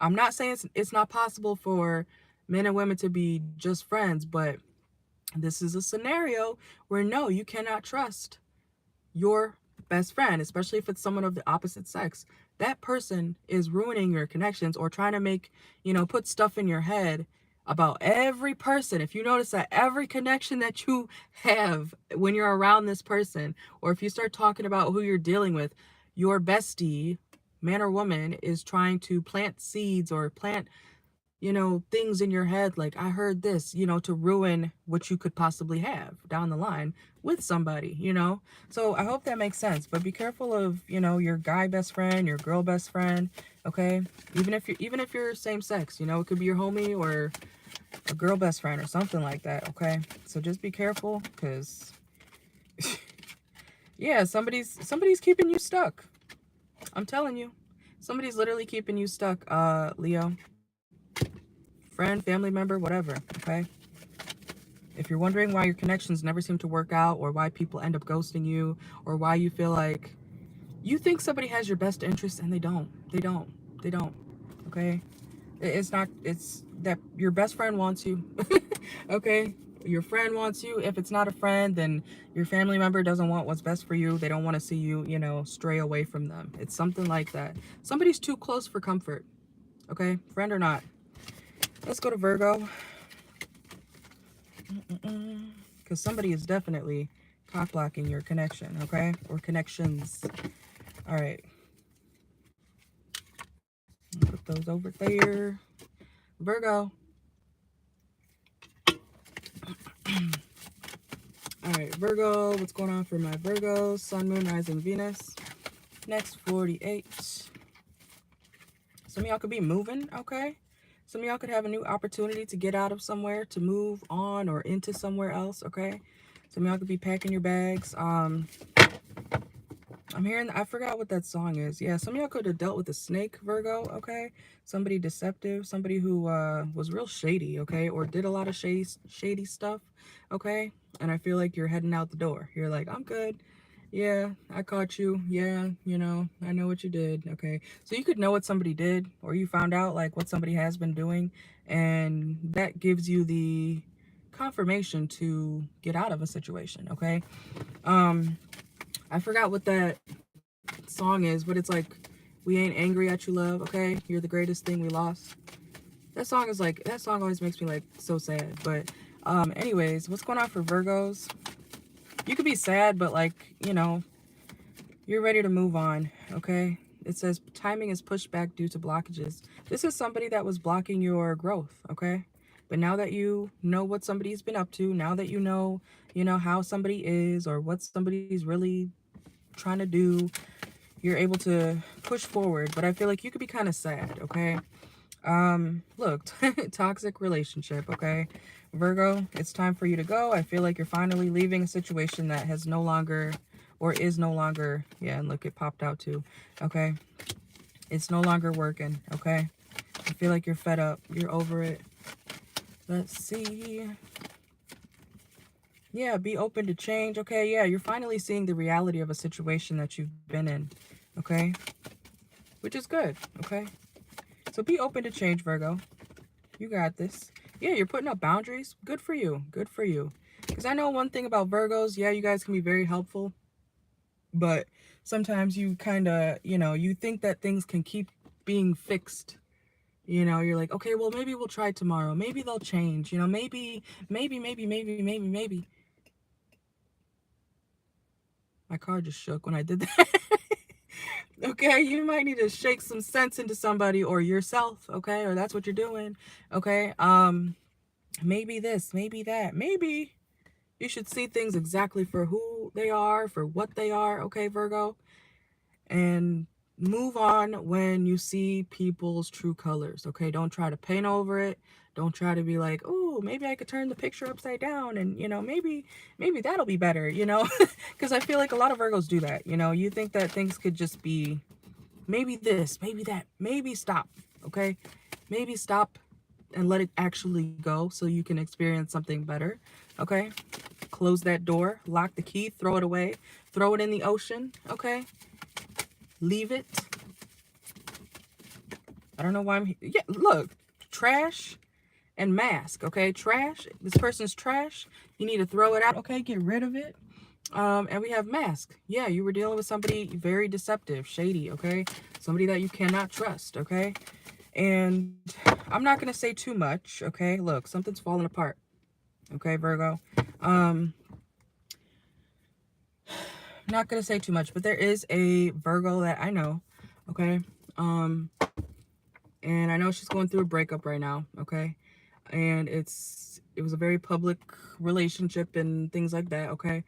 I'm not saying it's not possible for men and women to be just friends, but this is a scenario where no, you cannot trust your best friend, especially if it's someone of the opposite sex. That person is ruining your connections or trying to make, put stuff in your head about every person. If you notice that every connection that you have when you're around this person, or if you start talking about who you're dealing with, your bestie, man or woman, is trying to plant seeds or plant things in your head like, I heard this, to ruin what you could possibly have down the line with somebody. So I hope that makes sense. But be careful of, your guy best friend, your girl best friend, okay? Even if you're same sex, it could be your homie or a girl best friend or something like that, okay? So just be careful, because yeah, somebody's keeping you stuck. I'm telling you. Somebody's literally keeping you stuck, Leo. Friend, family member, whatever, okay? If you're wondering why your connections never seem to work out, or why people end up ghosting you, or why you feel like you think somebody has your best interest and they don't, okay? It's not, it's that your best friend wants you, okay? Your friend wants you. If it's not a friend, then your family member doesn't want what's best for you. They don't want to see you, stray away from them. It's something like that. Somebody's too close for comfort, okay? Friend or not. Let's go to Virgo. Because somebody is definitely cock blocking your connection, okay? Or connections. All right. Put those over there. Virgo. All right, Virgo. What's going on for my Virgo? Sun, Moon, Rising, Venus. Next 48. Some of y'all could be moving, okay? Some of y'all could have a new opportunity to get out of somewhere, to move on or into somewhere else, okay? Some of y'all could be packing your bags. I'm hearing, I forgot what that song is. Yeah, some of y'all could have dealt with a snake, Virgo, okay? Somebody deceptive, somebody who was real shady, okay? Or did a lot of shady stuff, okay? And I feel like you're heading out the door. You're like, I'm good. Yeah, I caught you. Yeah, I know what you did, okay? So you could know what somebody did, or you found out like what somebody has been doing, and that gives you the confirmation to get out of a situation, okay? I forgot what that song is, but it's like, we ain't angry at you, love, okay? You're the greatest thing we lost. That song always makes me like so sad. But anyways, what's going on for Virgos? You could be sad, but like, you're ready to move on, okay? It says timing is pushed back due to blockages. This is somebody that was blocking your growth, okay? But now that you know what somebody's been up to, now that you know how somebody is or what somebody's really trying to do, you're able to push forward. But I feel like you could be kind of sad, okay? Look, toxic relationship, okay? Virgo, it's time for you to go. I feel like you're finally leaving a situation that has no longer, or is no longer, yeah, and look, it popped out too, okay? It's no longer working, okay? I feel like you're fed up. You're over it. Let's see. Yeah, be open to change, okay? Yeah, you're finally seeing the reality of a situation that you've been in, okay? Which is good, okay? So be open to change, Virgo. You got this. Yeah, you're putting up boundaries. Good for you. Good for you. Because I know one thing about Virgos. Yeah, you guys can be very helpful. But sometimes you kind of, you think that things can keep being fixed. You're like, okay, well, maybe we'll try tomorrow. Maybe they'll change. Maybe. My car just shook when I did that. Okay, you might need to shake some sense into somebody or yourself, okay? Or that's what you're doing, okay? Maybe this, maybe that, maybe you should see things exactly for who they are, for what they are, okay, Virgo? And move on when you see people's true colors, okay? Don't try to paint over it. Don't try to be like, oh, maybe I could turn the picture upside down and, maybe that'll be better, Because I feel like a lot of Virgos do that, You think that things could just be maybe this, maybe that, maybe stop, okay? Maybe stop and let it actually go so you can experience something better, okay? Close that door, lock the key, throw it away, throw it in the ocean, okay? Leave it. I don't know why I'm, yeah, look, trash and mask, okay? Trash, this person's trash. You need to throw it out, okay? Get rid of it. And we have mask. Yeah, you were dealing with somebody very deceptive, shady, okay? Somebody that you cannot trust, okay? And I'm not going to say too much, okay? Look, something's falling apart, okay, Virgo? Not going to say too much, but there is a Virgo that I know, okay? And I know she's going through a breakup right now, okay? And it was a very public relationship and things like that, okay?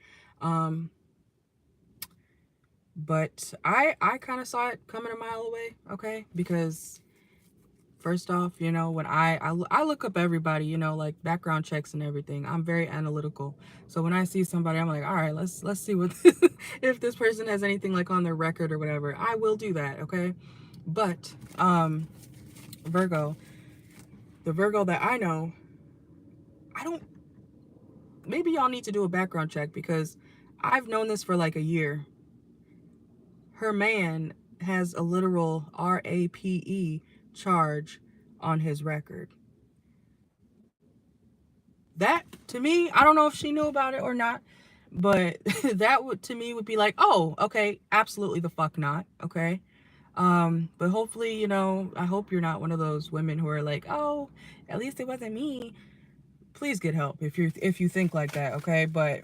But I kind of saw it coming a mile away, okay? Because first off, you know, when I look up everybody, you know, like background checks and everything. I'm very analytical. So when I see somebody, I'm like, all right, let's see what if this person has anything like on their record or whatever. I will do that, okay? But Virgo, the Virgo that I know, I don't, maybe y'all need to do a background check because I've known this for like a year. Her man has a literal RAPE charge on his record. That, to me, I don't know if she knew about it or not, but that would, to me, would be like, oh, okay, absolutely the fuck not, okay? But hopefully, you know, I hope you're not one of those women who are like, oh, at least it wasn't me. Please get help if you think like that, okay? But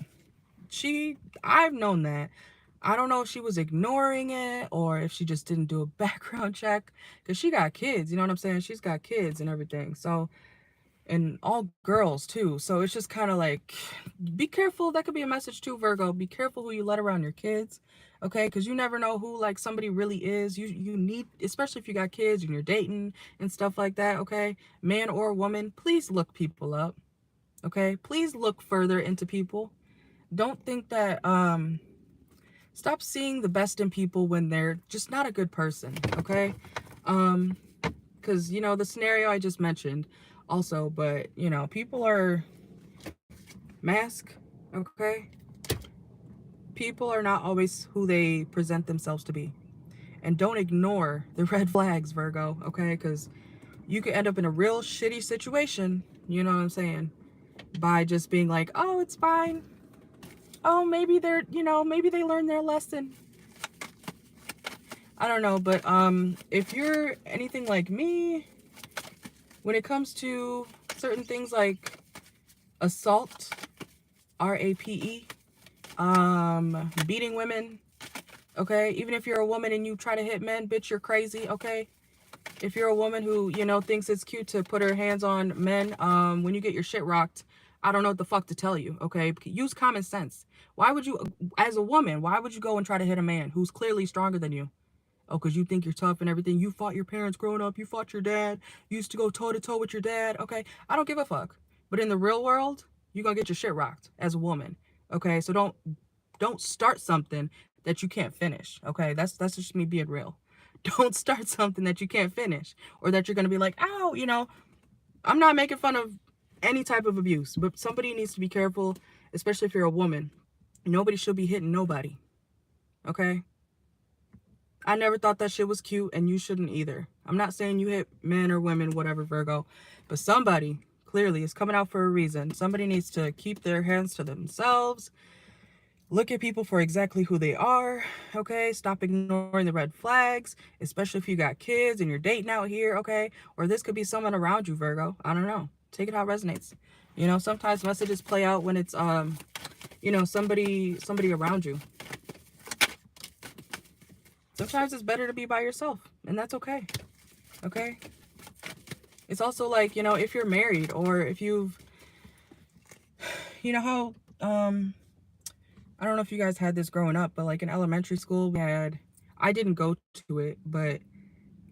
I've known that. I don't know if she was ignoring it or if she just didn't do a background check because she got kids, you know what I'm saying? She's got kids and everything. So, and all girls too. So it's just kind of like, be careful. That could be a message too, Virgo. Be careful who you let around your kids, okay? Because you never know who like somebody really is. You need, especially if you got kids and you're dating and stuff like that, okay? Man or woman, please look people up, okay? Please look further into people. Don't think that, stop seeing the best in people when they're just not a good person, okay? Because, you know, the scenario I just mentioned also, but, you know, people are mask, okay? People are not always who they present themselves to be. And don't ignore the red flags, Virgo, okay? Because you could end up in a real shitty situation, you know what I'm saying? By just being like, oh, it's fine. Oh, maybe they're, you know, maybe they learned their lesson. I don't know, but if you're anything like me, when it comes to certain things like assault, RAPE, beating women, okay? Even if you're a woman and you try to hit men, bitch, you're crazy, okay? If you're a woman who, you know, thinks it's cute to put her hands on men, when you get your shit rocked, I don't know what the fuck to tell you, okay? Use common sense. Why would you, as a woman, why would you go and try to hit a man who's clearly stronger than you? Oh, because you think you're tough and everything. You fought your parents growing up. You fought your dad. You used to go toe-to-toe with your dad. Okay, I don't give a fuck. But in the real world, you're going to get your shit rocked as a woman. Okay, so don't start something that you can't finish. Okay, that's just me being real. Don't start something that you can't finish or that you're going to be like, ow, you know. I'm not making fun of any type of abuse, but somebody needs to be careful, especially if you're a woman. Nobody should be hitting nobody. Okay? I never thought that shit was cute, and you shouldn't either. I'm not saying you hit men or women, whatever, Virgo, but somebody clearly is coming out for a reason. Somebody needs to keep their hands to themselves. Look at people for exactly who they are, okay? Stop ignoring the red flags, especially if you got kids and you're dating out here, okay? Or this could be someone around you, Virgo. I don't know. Take it how it resonates. You know, sometimes messages play out when it's, you know, somebody around you. Sometimes it's better to be by yourself, and that's okay, okay? It's also like, you know, if you're married or if you've, you know how, I don't know if you guys had this growing up, but like in elementary school, I didn't go to it, but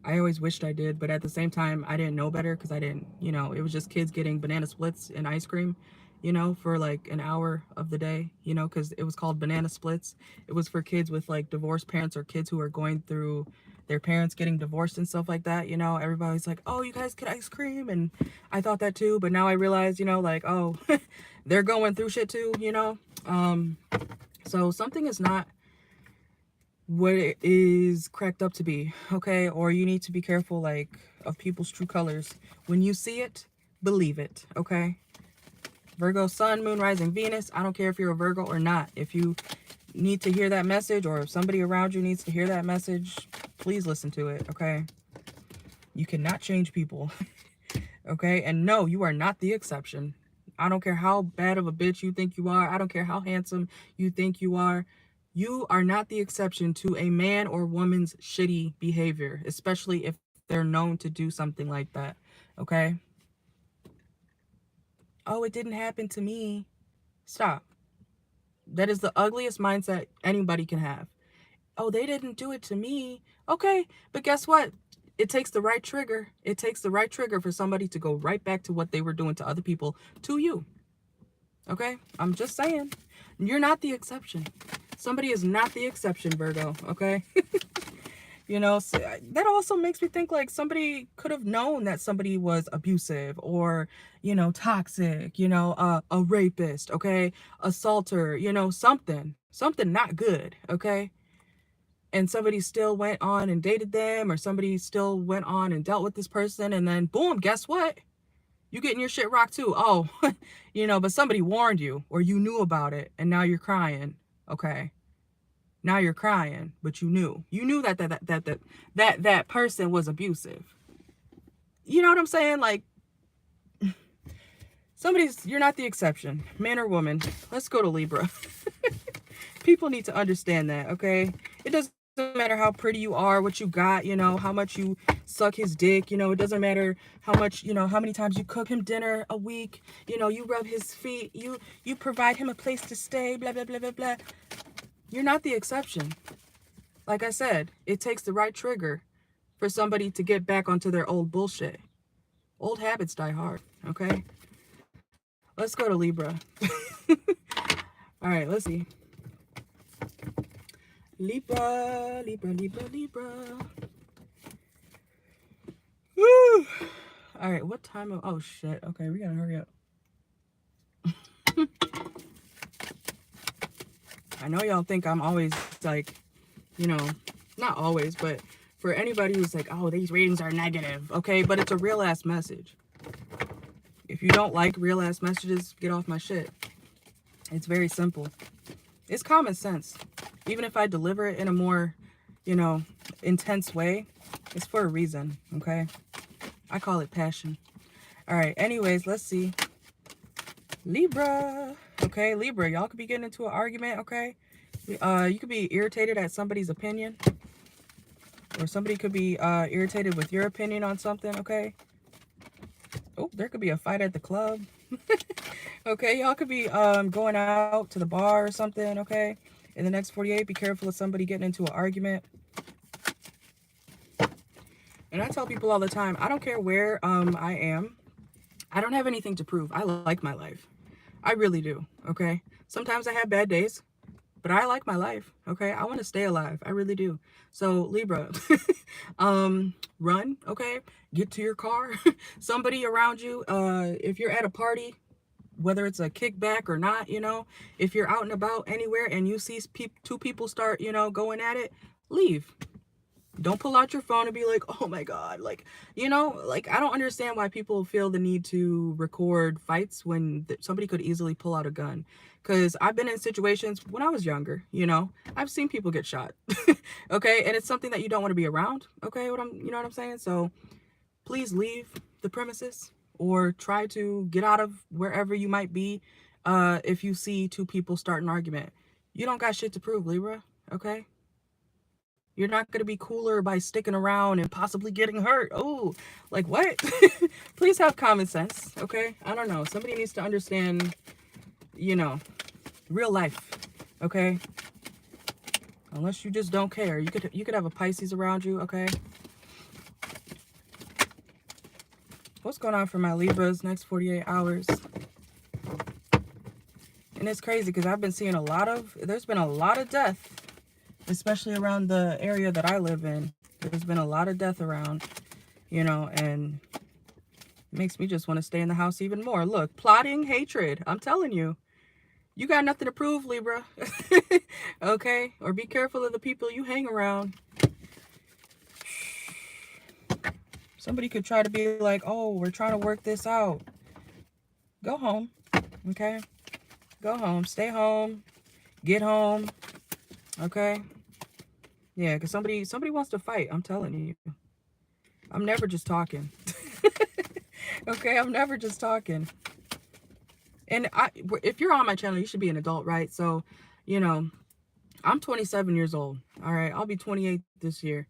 I always wished I did. But at the same time, I didn't know better because I didn't, you know, it was just kids getting banana splits and ice cream, you know, for like an hour of the day, you know, because it was called banana splits. It was for kids with like divorced parents or kids who are going through their parents getting divorced and stuff like that, you know. Everybody's like, oh, you guys get ice cream, and I thought that too, but now I realize, you know, like, oh, they're going through shit too, you know. So something is not what it is cracked up to be, okay? Or you need to be careful, like, of people's true colors. When you see it, believe it, okay? Virgo, sun, moon, rising, Venus. I don't care if you're a Virgo or not. If you need to hear that message, or if somebody around you needs to hear that message, please listen to it, okay? You cannot change people, okay? And no, you are not the exception. I don't care how bad of a bitch you think you are. I don't care how handsome you think you are. You are not the exception to a man or woman's shitty behavior, especially if they're known to do something like that, okay? Oh, it didn't happen to me. Stop. That is the ugliest mindset anybody can have. Oh, they didn't do it to me. Okay, but guess what? It takes the right trigger. It takes the right trigger for somebody to go right back to what they were doing to other people, to you. Okay? I'm just saying. You're not the exception. Somebody is not the exception, Virgo. Okay? You know, so that also makes me think like somebody could have known that somebody was abusive or, you know, toxic, you know, a rapist, okay? Assaulter, you know, something not good, okay? And somebody still went on and dated them, or somebody still went on and dealt with this person, and then boom, guess what? You getting your shit rocked too. Oh, you know, but somebody warned you, or you knew about it, and now you're crying, okay? Now you're crying, but you knew that person was abusive. You know what I'm saying? Like, you're not the exception, man or woman. Let's go to Libra. People need to understand that, okay? It doesn't matter how pretty you are, what you got, you know, how much you suck his dick, you know, it doesn't matter how much, you know, how many times you cook him dinner a week, you know, you rub his feet, you provide him a place to stay, blah, blah, blah, blah, blah. You're not the exception. Like I said, it takes the right trigger for somebody to get back onto their old bullshit. Old habits die hard, okay? Let's go to Libra. All right, let's see. Libra, Libra, Libra, Libra. Woo! All right, what time? Oh, shit. Okay, we gotta hurry up. I know y'all think I'm always like, you know, not always, but for anybody who's like, oh, these readings are negative, okay? But it's a real ass message. If you don't like real ass messages, get off my shit. It's very simple. It's common sense. Even if I deliver it in a more, you know, intense way, it's for a reason, okay? I call it passion. All right, anyways, let's see. Libra. Okay, Libra, y'all could be getting into an argument, okay? You could be irritated at somebody's opinion. Or somebody could be irritated with your opinion on something, okay? Oh, there could be a fight at the club. Okay, y'all could be going out to the bar or something, okay? In the next 48, be careful of somebody getting into an argument. And I tell people all the time, I don't care where I am. I don't have anything to prove. I like my life. I really do, okay? Sometimes I have bad days, but I like my life, okay? I want to stay alive. I really do. So, Libra, run, okay? Get to your car. Somebody around you, if you're at a party, whether it's a kickback or not, you know, if you're out and about anywhere and you see two people start, you know, going at it, leave. Don't pull out your phone and be like, oh my God, like, you know, like, I don't understand why people feel the need to record fights when somebody could easily pull out a gun. Because I've been in situations when I was younger, you know, I've seen people get shot. Okay, and it's something that you don't want to be around. Okay, you know what I'm saying? So please leave the premises or try to get out of wherever you might be if you see two people start an argument. You don't got shit to prove, Libra, okay? You're not going to be cooler by sticking around and possibly getting hurt. Oh, like what? Please have common sense, okay? I don't know. Somebody needs to understand, you know, real life, okay? Unless you just don't care. You could have a Pisces around you, okay? What's going on for my Libras next 48 hours? And it's crazy because I've been seeing there's been a lot of death. Especially around the area that I live in. There's been a lot of death around, you know, and it makes me just want to stay in the house even more. Look, plotting hatred. I'm telling you. You got nothing to prove, Libra. Okay? Or be careful of the people you hang around. Somebody could try to be like, oh, we're trying to work this out. Go home, okay? Go home. Stay home. Get home, okay? Yeah, because somebody wants to fight. I'm telling you. I'm never just talking. Okay, I'm never just talking. And if you're on my channel, you should be an adult, right? So, you know, I'm 27 years old. All right, I'll be 28 this year.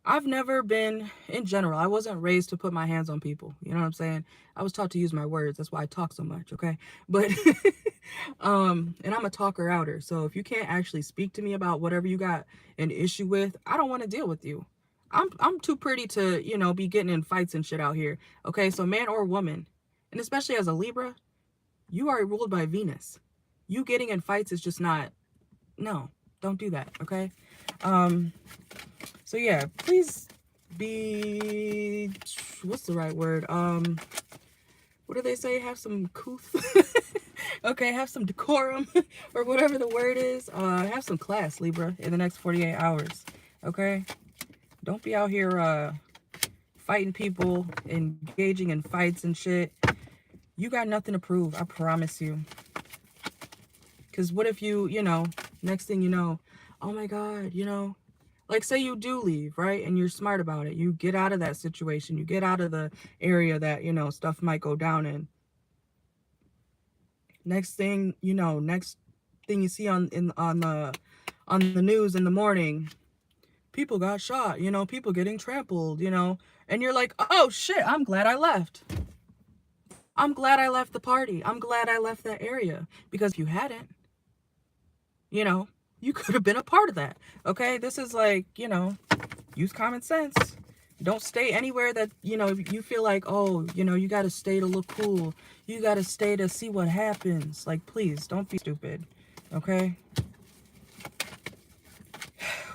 I've never been, in general, I wasn't raised to put my hands on people. You know what I'm saying? I was taught to use my words. That's why I talk so much, okay? But, and I'm a talker outer. So if you can't actually speak to me about whatever you got an issue with, I don't want to deal with you. I'm too pretty to, you know, be getting in fights and shit out here. Okay, so man or woman, and especially as a Libra, you are ruled by Venus. You getting in fights is just not, no, don't do that, okay? So yeah, please be, what's the right word? What do they say? Have some couth. Okay, have some decorum or whatever the word is. Have some class, Libra, in the next 48 hours. Okay? Don't be out here fighting people, engaging in fights and shit. You got nothing to prove, I promise you. Because what if you, you know, next thing you know, oh my God, you know, like say you do leave, right? And you're smart about it. You get out of that situation. You get out of the area that, you know, stuff might go down in. Next thing, you know, next thing you see on the news in the morning, people got shot, you know, people getting trampled, you know, and you're like, oh shit, I'm glad I left. I'm glad I left the party. I'm glad I left that area, because if you hadn't, you know, you could have been a part of that. Okay, this is like, you know, use common sense. Don't stay anywhere that, you know, you feel like, oh, you know, you got to stay to look cool. You got to stay to see what happens. Like, please, don't be stupid. Okay?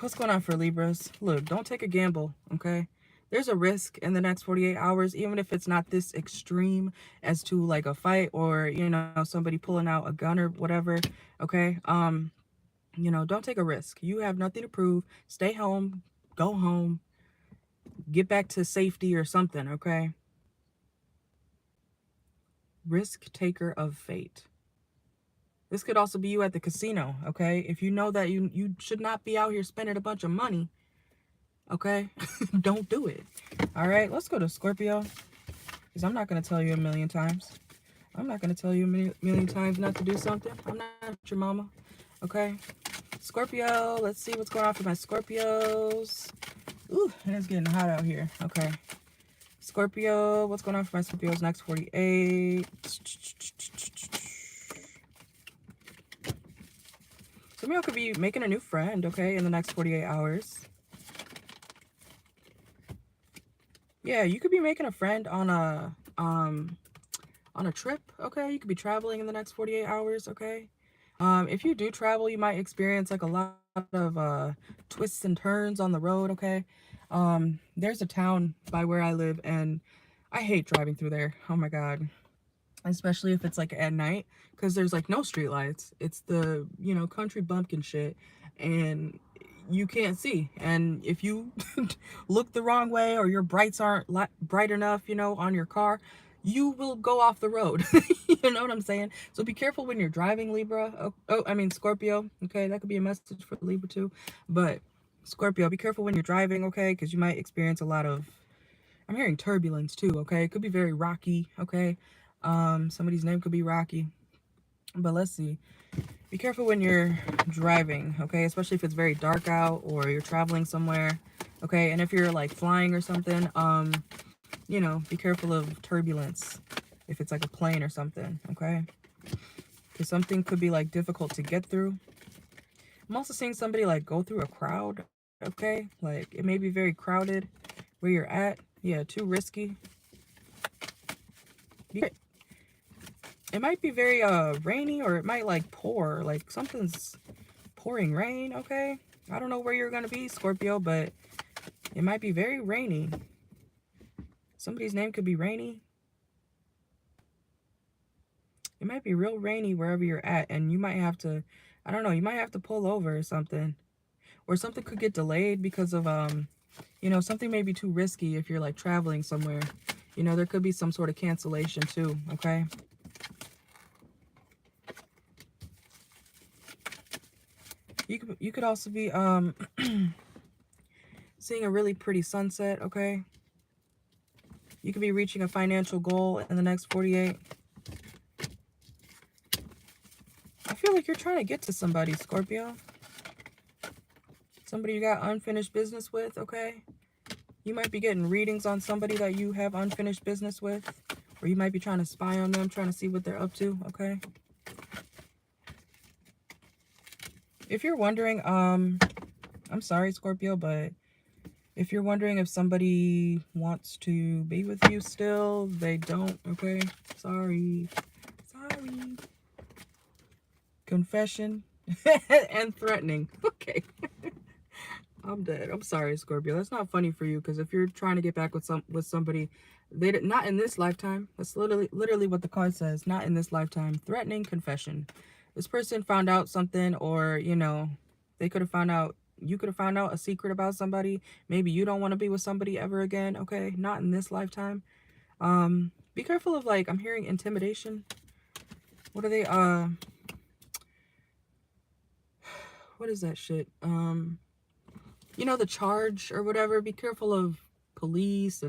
What's going on for Libras? Look, don't take a gamble. Okay? There's a risk in the next 48 hours, even if it's not this extreme as to like a fight or, you know, somebody pulling out a gun or whatever. Okay? You know, don't take a risk. You have nothing to prove. Stay home. Go home. Get back to safety or something, okay? Risk taker of fate. This could also be you at the casino, okay? If you know that you should not be out here spending a bunch of money, okay? Don't do it. All right, let's go to Scorpio, because I'm not going to tell you a million times. I'm not going to tell you a million times not to do something. I'm not your mama, okay? Scorpio, let's see what's going on for my Scorpios. Ooh, and it's getting hot out here. Okay. Scorpio, what's going on for my Scorpios next 48? Some of y'all could be making a new friend, okay, in the next 48 hours. Yeah, you could be making a friend on a trip, okay? You could be traveling in the next 48 hours, okay? If you do travel, you might experience like a lot of twists and turns on the road, okay? There's a town by where I live, and I hate driving through there. Oh my God. Especially if it's like at night, because there's like no street lights. It's the, you know, country bumpkin shit, and you can't see. And if you look the wrong way, or your brights aren't bright enough, you know, on your car, you will go off the road. You know what I'm saying? So be careful when you're driving, Libra. I mean Scorpio. Okay, that could be a message for Libra too. But Scorpio, be careful when you're driving, okay? Because you might experience a lot of, I'm hearing turbulence too, okay? It could be very rocky, okay? Somebody's name could be Rocky. But let's see. Be careful when you're driving, okay? Especially if it's very dark out or you're traveling somewhere, okay? And if you're like flying or something, you know, be careful of turbulence if it's like a plane or something, okay? Because something could be like difficult to get through. I'm also seeing somebody like go through a crowd, okay? Like it may be very crowded where you're at. Yeah, too risky. It might be very rainy, or it might like pour, like something's pouring rain, okay? I don't know where you're gonna be, Scorpio, but it might be very rainy. Somebody's name could be Rainy. It might be real rainy wherever you're at, and you might have to, I don't know, you might have to pull over or something. Or something could get delayed because of You know, something may be too risky if you're like traveling somewhere. You know, there could be some sort of cancellation too, okay? You could also be seeing a really pretty sunset, okay? You could be reaching a financial goal in the next 48. I feel like you're trying to get to somebody, Scorpio. Somebody you got unfinished business with, okay? You might be getting readings on somebody that you have unfinished business with. Or you might be trying to spy on them, trying to see what they're up to, okay? If you're wondering, I'm sorry, Scorpio, but if you're wondering if somebody wants to be with you still, they don't, okay? Sorry. Sorry. Confession and threatening. Okay. I'm dead. I'm sorry, Scorpio. That's not funny for you, because if you're trying to get back with somebody, they not in this lifetime. That's literally what the card says. Not in this lifetime. Threatening, confession. This person found out something, or you know, they could have found out. You could have found out a secret about somebody. Maybe you don't want to be with somebody ever again. Okay, not in this lifetime. Be careful of, like, I'm hearing intimidation. What are they? What is that shit? You know, the charge or whatever. Be careful of police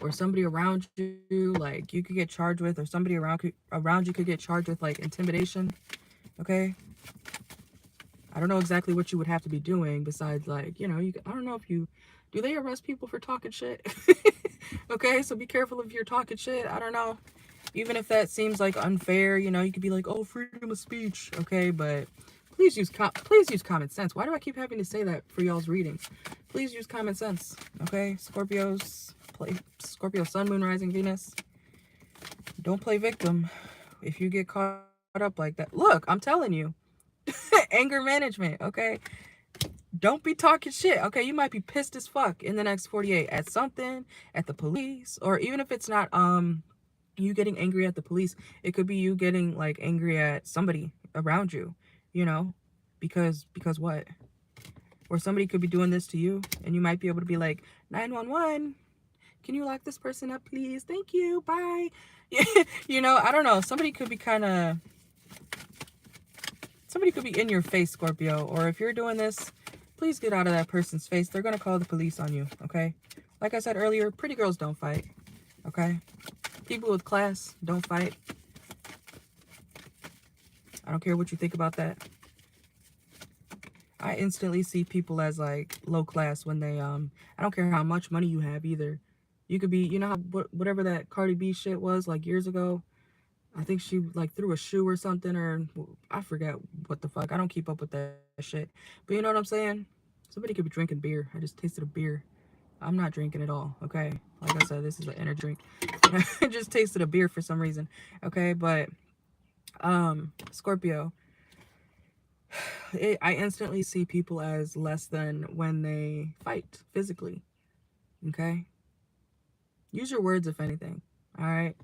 or somebody around you, like, you could get charged with, or somebody around you could get charged with, like, intimidation. Okay, I don't know exactly what you would have to be doing besides, like, you know, I don't know if do they arrest people for talking shit? Okay, so be careful if you're talking shit. I don't know, even if that seems like unfair, you know, you could be like, oh, freedom of speech, okay, but please use common sense. Why do I keep having to say that for y'all's readings? Please use common sense, okay? Scorpio, Sun, Moon, Rising, Venus. Don't play victim if you get caught up like that. Look, I'm telling you. Anger management, okay? Don't be talking shit, okay? You might be pissed as fuck in the next 48 at something, at the police, or even if it's not you getting angry at the police, it could be you getting, like, angry at somebody around you, you know? Because what? Or somebody could be doing this to you, and you might be able to be like, 911, can you lock this person up, please? Thank you, bye. You know, I don't know. Somebody could be in your face, Scorpio. Or if you're doing this, please get out of that person's face. They're going to call the police on you, okay? Like I said earlier, pretty girls don't fight, okay? People with class don't fight. I don't care what you think about that. I instantly see people as, like, low class when they, I don't care how much money you have either. You could be, you know, whatever that Cardi B shit was, like, years ago. I think she, like, threw a shoe or something, or I forget what the fuck. I don't keep up with that shit. But you know what I'm saying? Somebody could be drinking beer. I just tasted a beer. I'm not drinking at all, okay? Like I said, this is an energy drink. I just tasted a beer for some reason, okay? But, Scorpio, I instantly see people as less than when they fight physically, okay? Use your words, if anything, all right?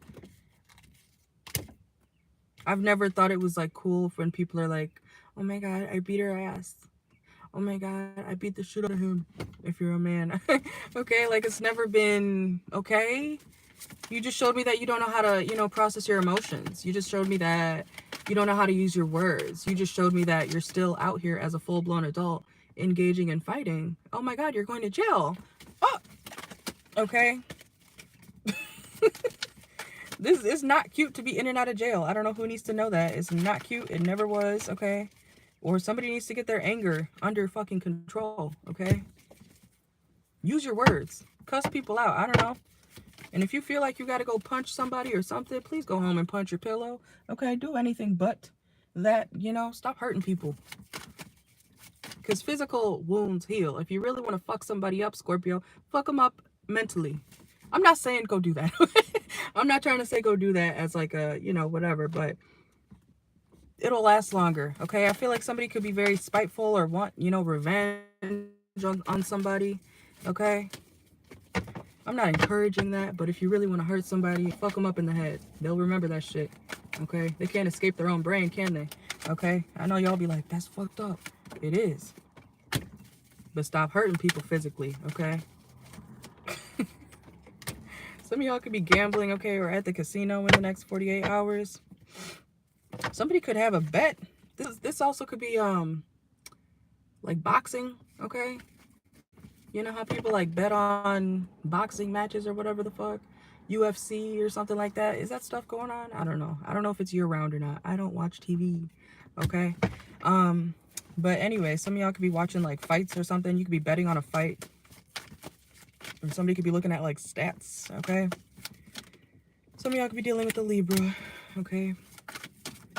I've never thought it was, like, cool when people are like, oh my god, I beat her ass. Oh my god, I beat the shit out of him. If you're a man. Okay, like, it's never been okay. You just showed me that you don't know how to, you know, process your emotions. You just showed me that you don't know how to use your words. You just showed me that you're still out here as a full-blown adult engaging in fighting. Oh my god, you're going to jail. Oh, okay. This is not cute to be in and out of jail. I don't know who needs to know that. It's not cute. It never was, okay? Or somebody needs to get their anger under fucking control, okay? Use your words. Cuss people out. I don't know. And if you feel like you got to go punch somebody or something, please go home and punch your pillow. Okay, do anything but that, you know, stop hurting people. Because physical wounds heal. If you really want to fuck somebody up, Scorpio, fuck them up mentally. I'm not saying go do that. I'm not trying to say go do that as, like, a, you know, whatever, but it'll last longer, okay? I feel like somebody could be very spiteful or want, you know, revenge on somebody, okay? I'm not encouraging that, but if you really want to hurt somebody, fuck them up in the head. They'll remember that shit, okay? They can't escape their own brain, can they? Okay? I know y'all be like, that's fucked up. It is. but stop hurting people physically, okay? Some of y'all could be gambling, okay, or at the casino in the next 48 hours. Somebody could have a bet. This also could be like boxing, okay? You know how people like bet on boxing matches or whatever the fuck? UFC or something like that. Is that stuff going on? I don't know. I don't know if it's year round or not. I don't watch TV, okay? But anyway, some of y'all could be watching like fights or something. You could be betting on a fight. Or somebody could be looking at like stats, okay? Some of y'all could be dealing with the Libra, okay?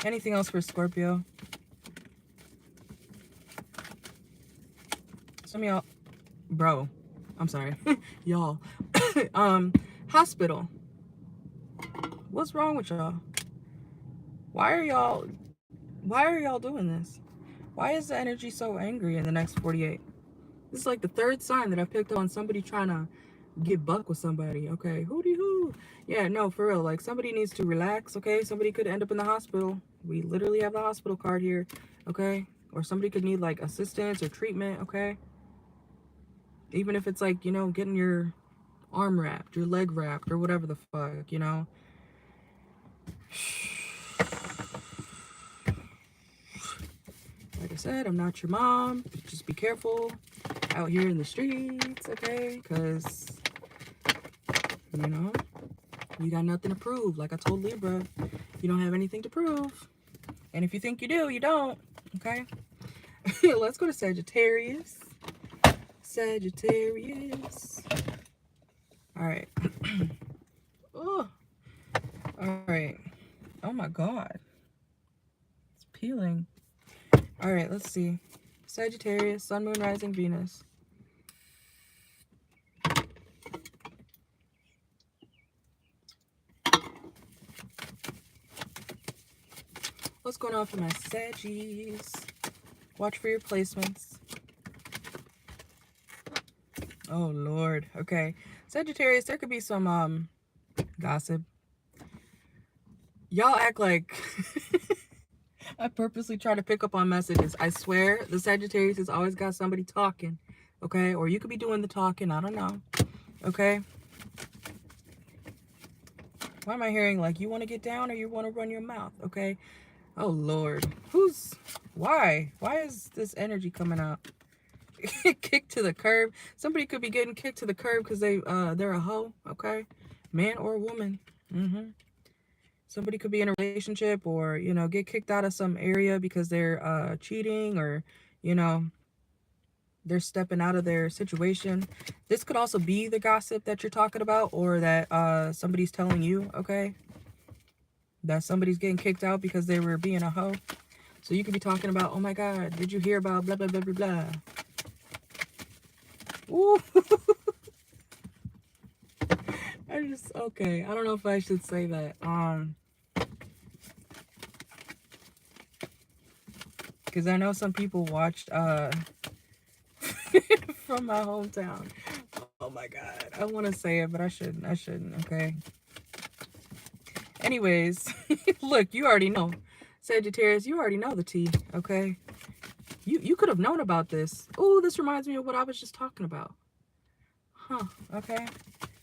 Anything else for Scorpio? Some of y'all, bro, I'm sorry, y'all. Hospital. What's wrong with y'all? Why are y'all doing this? Why is the energy so angry in the next 48? This is like the third sign that I picked up on somebody trying to get buck with somebody, okay? Hooty hoo. Yeah, no, for real. Like, somebody needs to relax, okay? Somebody could end up in the hospital. We literally have the hospital card here, okay? Or somebody could need, like, assistance or treatment, okay? Even if it's, like, you know, getting your arm wrapped, your leg wrapped, or whatever the fuck, you know? Like I said, I'm not your mom. Just be careful out here in the streets, okay? Because, you know, you got nothing to prove. Like I told Libra, you don't have anything to prove. And if you think you do, you don't, okay? Let's go to Sagittarius. Sagittarius. All right. Oh, all right. Oh my God. It's peeling. All right, let's see. Sagittarius, Sun, Moon, Rising, Venus. What's going on for my Saggies? Watch for your placements. Oh, Lord. Okay. Sagittarius, there could be some gossip. Y'all act like I purposely try to pick up on messages. I swear the Sagittarius has always got somebody talking, okay? Or you could be doing the talking. I don't know, okay? Why am I hearing like you want to get down or you want to run your mouth, okay? Oh, Lord. Why is this energy coming out? Kicked to the curb. Somebody could be getting kicked to the curb because they're a hoe, okay? Man or woman. Somebody could be in a relationship or, you know, get kicked out of some area because they're cheating or, you know, they're stepping out of their situation. This could also be the gossip that you're talking about or that somebody's telling you, okay? That somebody's getting kicked out because they were being a hoe. So you could be talking about, oh my God, did you hear about blah, blah, blah, blah, blah. Ooh. Okay, I don't know if I should say that. Because I know some people watched from my hometown. Oh my God, I want to say it, but I shouldn't, okay? Anyways, look, you already know. Sagittarius, you already know the tea, okay? You could have known about this. Oh, this reminds me of what I was just talking about. Huh, okay.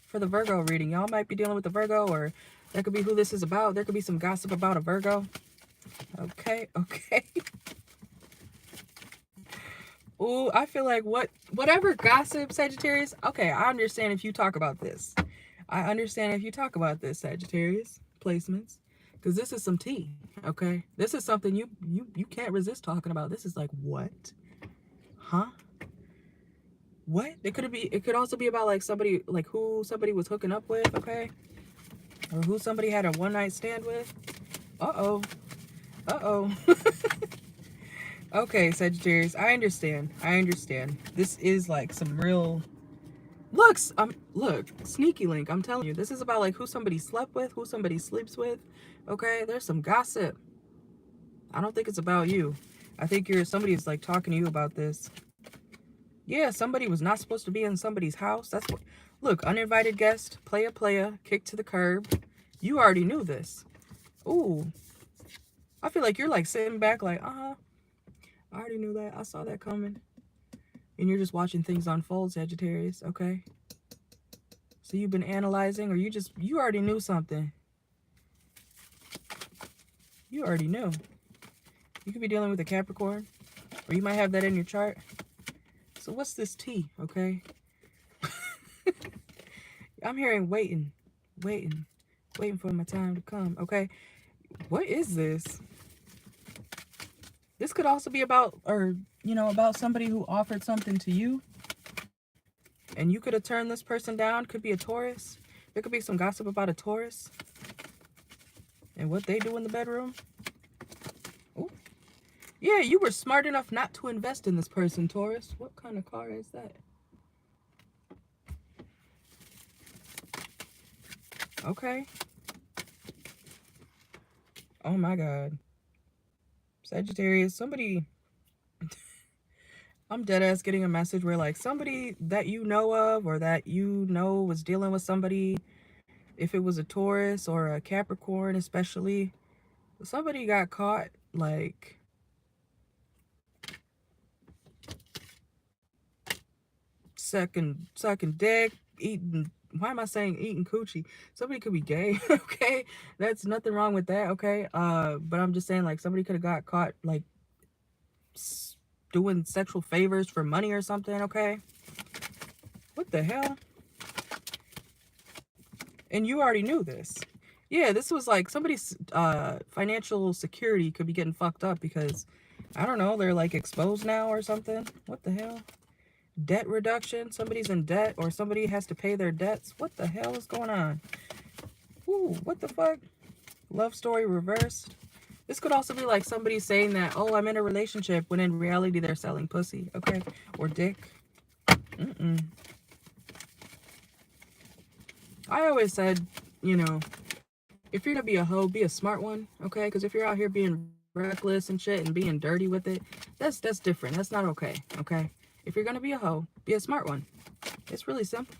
For the Virgo reading, y'all might be dealing with the Virgo, or that could be who this is about. There could be some gossip about a Virgo. Okay. Ooh, I feel like whatever gossip, Sagittarius. Okay, I understand if you talk about this. I understand if you talk about this, Sagittarius placements, because this is some tea. Okay, this is something you can't resist talking about. This is like what? Huh? What? It could also be about like somebody, like who somebody was hooking up with, okay? Or who somebody had a one-night stand with. Uh-oh. Okay, Sagittarius, I understand. This is like some real look, sneaky link. I'm telling you, this is about like who somebody slept with, who somebody sleeps with. Okay, there's some gossip. I don't think it's about you. I think somebody's like talking to you about this. Yeah, somebody was not supposed to be in somebody's house. That's what. Look, uninvited guest, playa, kicked to the curb. You already knew this. Ooh. I feel like you're like sitting back like, I already knew that. I saw that coming. And you're just watching things unfold, Sagittarius, okay? So you've been analyzing, or you already knew something. You already knew. You could be dealing with a Capricorn, or you might have that in your chart. So what's this T, okay? I'm hearing waiting for my time to come, okay? What is this? This could also be about, or, you know, about somebody who offered something to you, and you could have turned this person down. Could be a Taurus. There could be some gossip about a Taurus and what they do in the bedroom. Ooh. Yeah, you were smart enough not to invest in this person, Taurus. What kind of car is that? Okay. Oh my God. Sagittarius, somebody... I'm dead ass getting a message where, like, somebody that you know of, or that you know was dealing with somebody, if it was a Taurus or a Capricorn especially, somebody got caught, like, sucking dick, eating... Why am I saying eating coochie? Somebody could be gay, okay? That's nothing wrong with that, okay? But I'm just saying, like, somebody could have got caught, like, doing sexual favors for money or something, okay? What the hell? And you already knew this. Yeah, this was like somebody's financial security could be getting fucked up because, I don't know, they're like exposed now or something. What the hell? Debt reduction. Somebody's in debt, or somebody has to pay their debts. What the hell is going on? Ooh, what the fuck? Love story reversed. This could also be like somebody saying that, oh, I'm in a relationship, when in reality they're selling pussy, okay? Or dick. I always said, you know, if you're gonna be a hoe, be a smart one, okay? Because if you're out here being reckless and shit and being dirty with it, that's different. That's not okay, okay? If you're gonna be a hoe, be a smart one. It's really simple,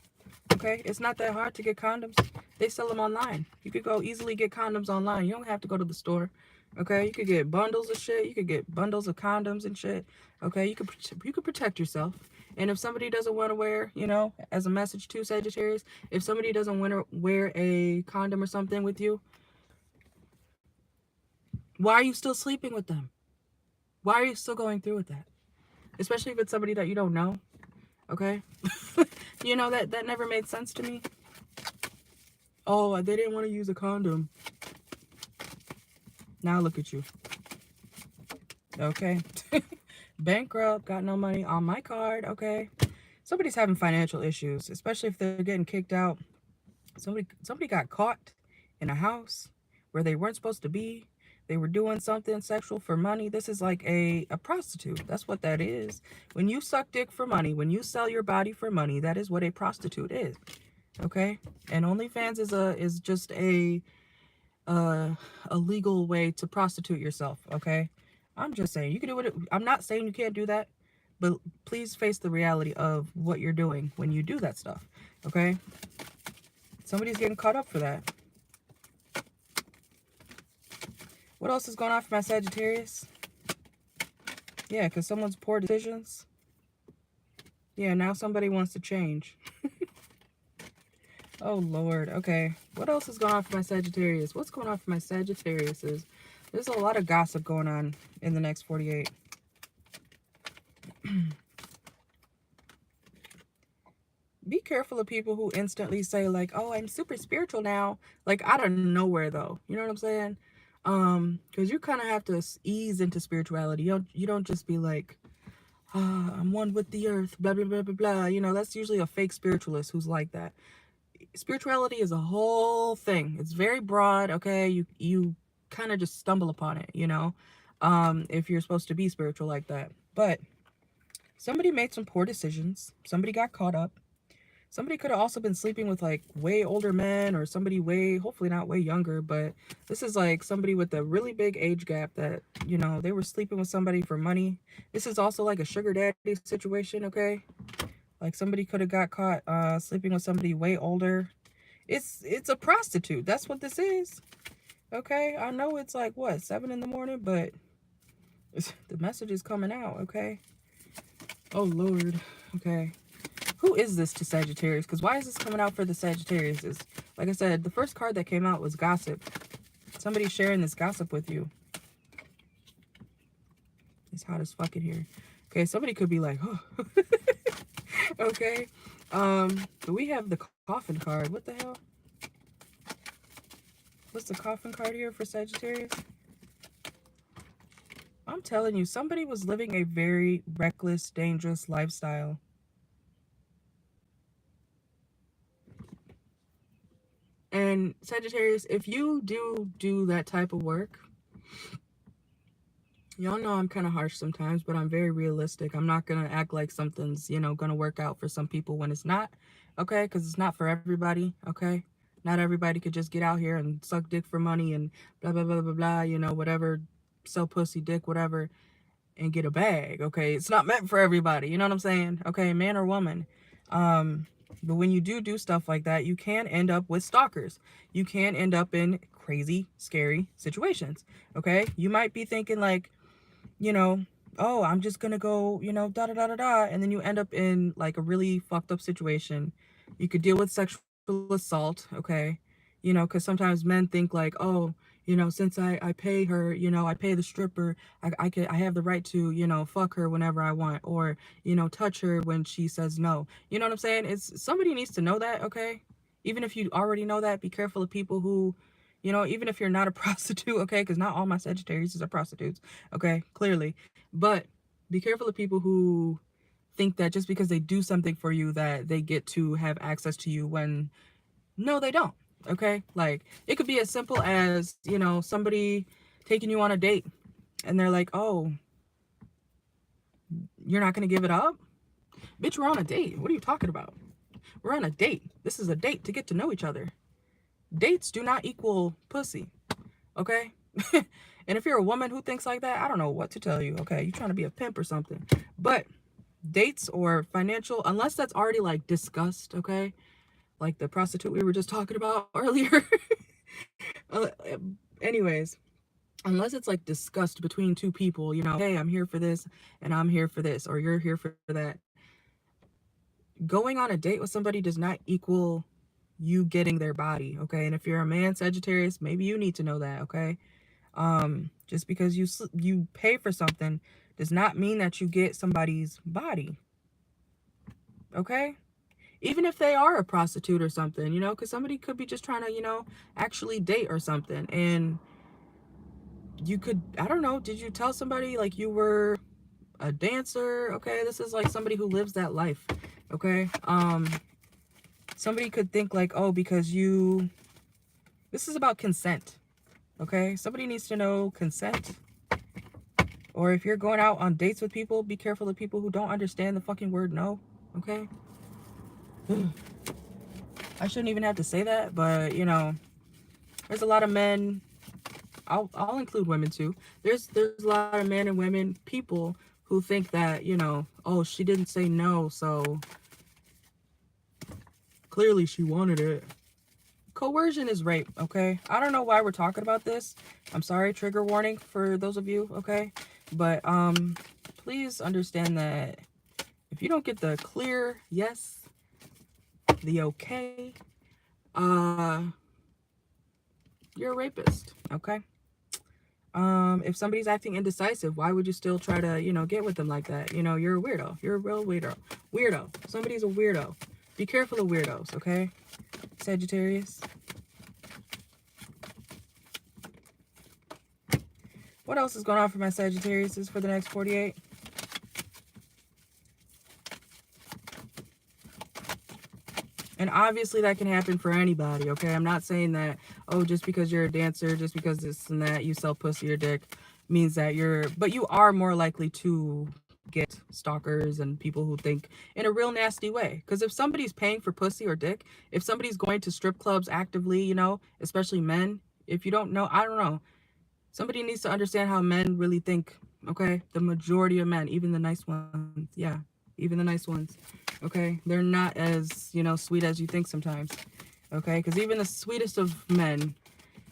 okay? It's not that hard to get condoms. They sell them online. You could go easily get condoms online. You don't have to go to the store, okay? You could get bundles of shit. You could get bundles of condoms and shit, okay? You could protect yourself. And if somebody doesn't want to wear, you know, as a message to Sagittarius, if somebody doesn't want to wear a condom or something with you, why are you still sleeping with them? Why are you still going through with that? Especially if it's somebody that you don't know, okay? You know, that never made sense to me. Oh, they didn't want to use a condom. Now look at you. Okay. Bankrupt, got no money on my card, okay? Somebody's having financial issues, especially if they're getting kicked out. Somebody got caught in a house where they weren't supposed to be. They were doing something sexual for money. This is like a prostitute. That's what that is. When you suck dick for money, when you sell your body for money, that is what a prostitute is. Okay? And OnlyFans is just a legal way to prostitute yourself, okay? I'm just saying, you can do it. I'm not saying you can't do that, but please face the reality of what you're doing when you do that stuff, okay? Somebody's getting caught up for that. What else is going on for my Sagittarius? Yeah, because someone's poor decisions. Yeah, now somebody wants to change. Oh, Lord. Okay. What else is going on for my Sagittarius? What's going on for my Sagittariuses? There's a lot of gossip going on in the next 48. Be careful of people who instantly say, like, oh, I'm super spiritual now. Like, out of nowhere, though. You know what I'm saying? Because you kind of have to ease into spirituality. You don't just be like, I'm one with the earth, blah, blah, blah, blah, blah. You know, that's usually a fake spiritualist who's like that. Spirituality is a whole thing. It's very broad, okay? You kind of just stumble upon it, you know, if you're supposed to be spiritual like that. But somebody made some poor decisions. Somebody got caught up. Somebody could have also been sleeping with like way older men, or somebody way, hopefully not way younger, but this is like somebody with a really big age gap that, you know, they were sleeping with somebody for money. This is also like a sugar daddy situation, okay? Like somebody could have got caught sleeping with somebody way older. It's a prostitute. That's what this is. Okay? I know it's like, what, 7 in the morning, but the message is coming out, okay? Oh, Lord. Okay. Who is this to Sagittarius? Because why is this coming out for the Sagittarius? Is, like I said, the first card that came out was gossip. Somebody's sharing this gossip with you. It's hot as fuck in here. Okay, somebody could be like, oh. Okay. But we have the coffin card. What the hell? What's the coffin card here for Sagittarius? I'm telling you, somebody was living a very reckless, dangerous lifestyle. And Sagittarius, if you do that type of work, y'all know I'm kind of harsh sometimes, but I'm very realistic. I'm not going to act like something's, you know, going to work out for some people when it's not, okay? Because it's not for everybody, okay? Not everybody could just get out here and suck dick for money and blah, blah, blah, blah, blah, you know, whatever, sell pussy, dick, whatever, and get a bag, okay? It's not meant for everybody, you know what I'm saying? Okay, man or woman. But when you do stuff like that, you can end up with stalkers. You can end up in crazy, scary situations, okay? You might be thinking like, you know, oh, I'm just gonna go, you know, da da da da da, and then you end up in like a really fucked up situation. You could deal with sexual assault, okay? You know, because sometimes men think like, oh, you know, since I pay her, you know, I pay the stripper, I have the right to, you know, fuck her whenever I want, or, you know, touch her when she says no. You know what I'm saying? It's somebody needs to know that, okay? Even if you already know that, be careful of people who, you know, even if you're not a prostitute, okay, because not all my Sagittarius are prostitutes, okay, clearly. But be careful of people who think that just because they do something for you that they get to have access to you when no, they don't, okay? Like, it could be as simple as, you know, somebody taking you on a date and they're like, oh, you're not going to give it up? Bitch, we're on a date. What are you talking about? We're on a date. This is a date to get to know each other. Dates do not equal pussy. Okay? And if you're a woman who thinks like that, I don't know what to tell you. Okay? You're trying to be a pimp or something. But dates or financial, unless that's already like discussed, okay? Like the prostitute we were just talking about earlier. uh, Anyways, unless it's like discussed between two people, you know, hey, I'm here for this and I'm here for this, or you're here for that. Going on a date with somebody does not equal you getting their body, okay? And if you're a man, Sagittarius, maybe you need to know that, okay? Just because you pay for something does not mean that you get somebody's body, okay? Even if they are a prostitute or something, you know, because somebody could be just trying to, you know, actually date or something, and you could, I don't know, did you tell somebody like you were a dancer? Okay, this is like somebody who lives that life, okay? Somebody could think like, oh, because you, this is about consent, okay? Somebody needs to know consent. Or if you're going out on dates with people, be careful of people who don't understand the fucking word no, okay? I shouldn't even have to say that, but, you know, there's a lot of men, I'll include women too. There's a lot of men and women, people who think that, you know, oh, she didn't say no, so clearly she wanted it. Coercion is rape, okay? I don't know why we're talking about this. I'm sorry, trigger warning for those of you, okay? But please understand that if you don't get the clear yes, the okay, you're a rapist, okay? If somebody's acting indecisive, why would you still try to, you know, get with them like that? You know, you're a weirdo. You're a real weirdo. Somebody's a weirdo. Be careful of weirdos, okay? Sagittarius. What else is going on for my Sagittarius for the next 48? And obviously that can happen for anybody, okay? I'm not saying that, oh, just because you're a dancer, just because this and that, you sell pussy or dick, means that you're, but you are more likely to get stalkers and people who think in a real nasty way. Because if somebody's paying for pussy or dick, if somebody's going to strip clubs actively, you know, especially men, if you don't know, I don't know. Somebody needs to understand how men really think, okay? The majority of men, even the nice ones, yeah, even the nice ones, okay? They're not as, you know, sweet as you think sometimes, okay? Because even the sweetest of men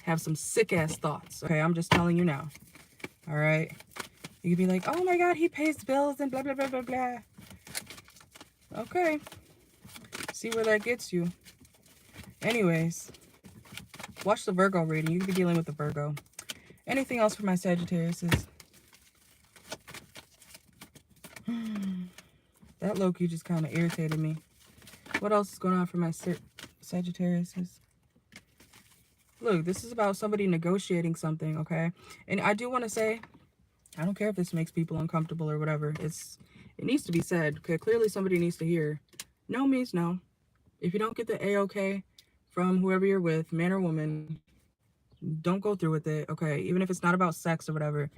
have some sick-ass thoughts, okay? I'm just telling you now, all right? You could be like, oh my God, he pays bills and blah, blah, blah, blah, blah. Okay. See where that gets you. Anyways, watch the Virgo reading. You could be dealing with the Virgo. Anything else for my Sagittariuses? That Loki just kind of irritated me. What else is going on for my Sagittariuses? Look, this is about somebody negotiating something, okay? And I do want to say, I don't care if this makes people uncomfortable or whatever. It needs to be said, okay? Clearly somebody needs to hear. No means no. If you don't get the A-okay from whoever you're with, man or woman, don't go through with it, okay? Even if it's not about sex or whatever.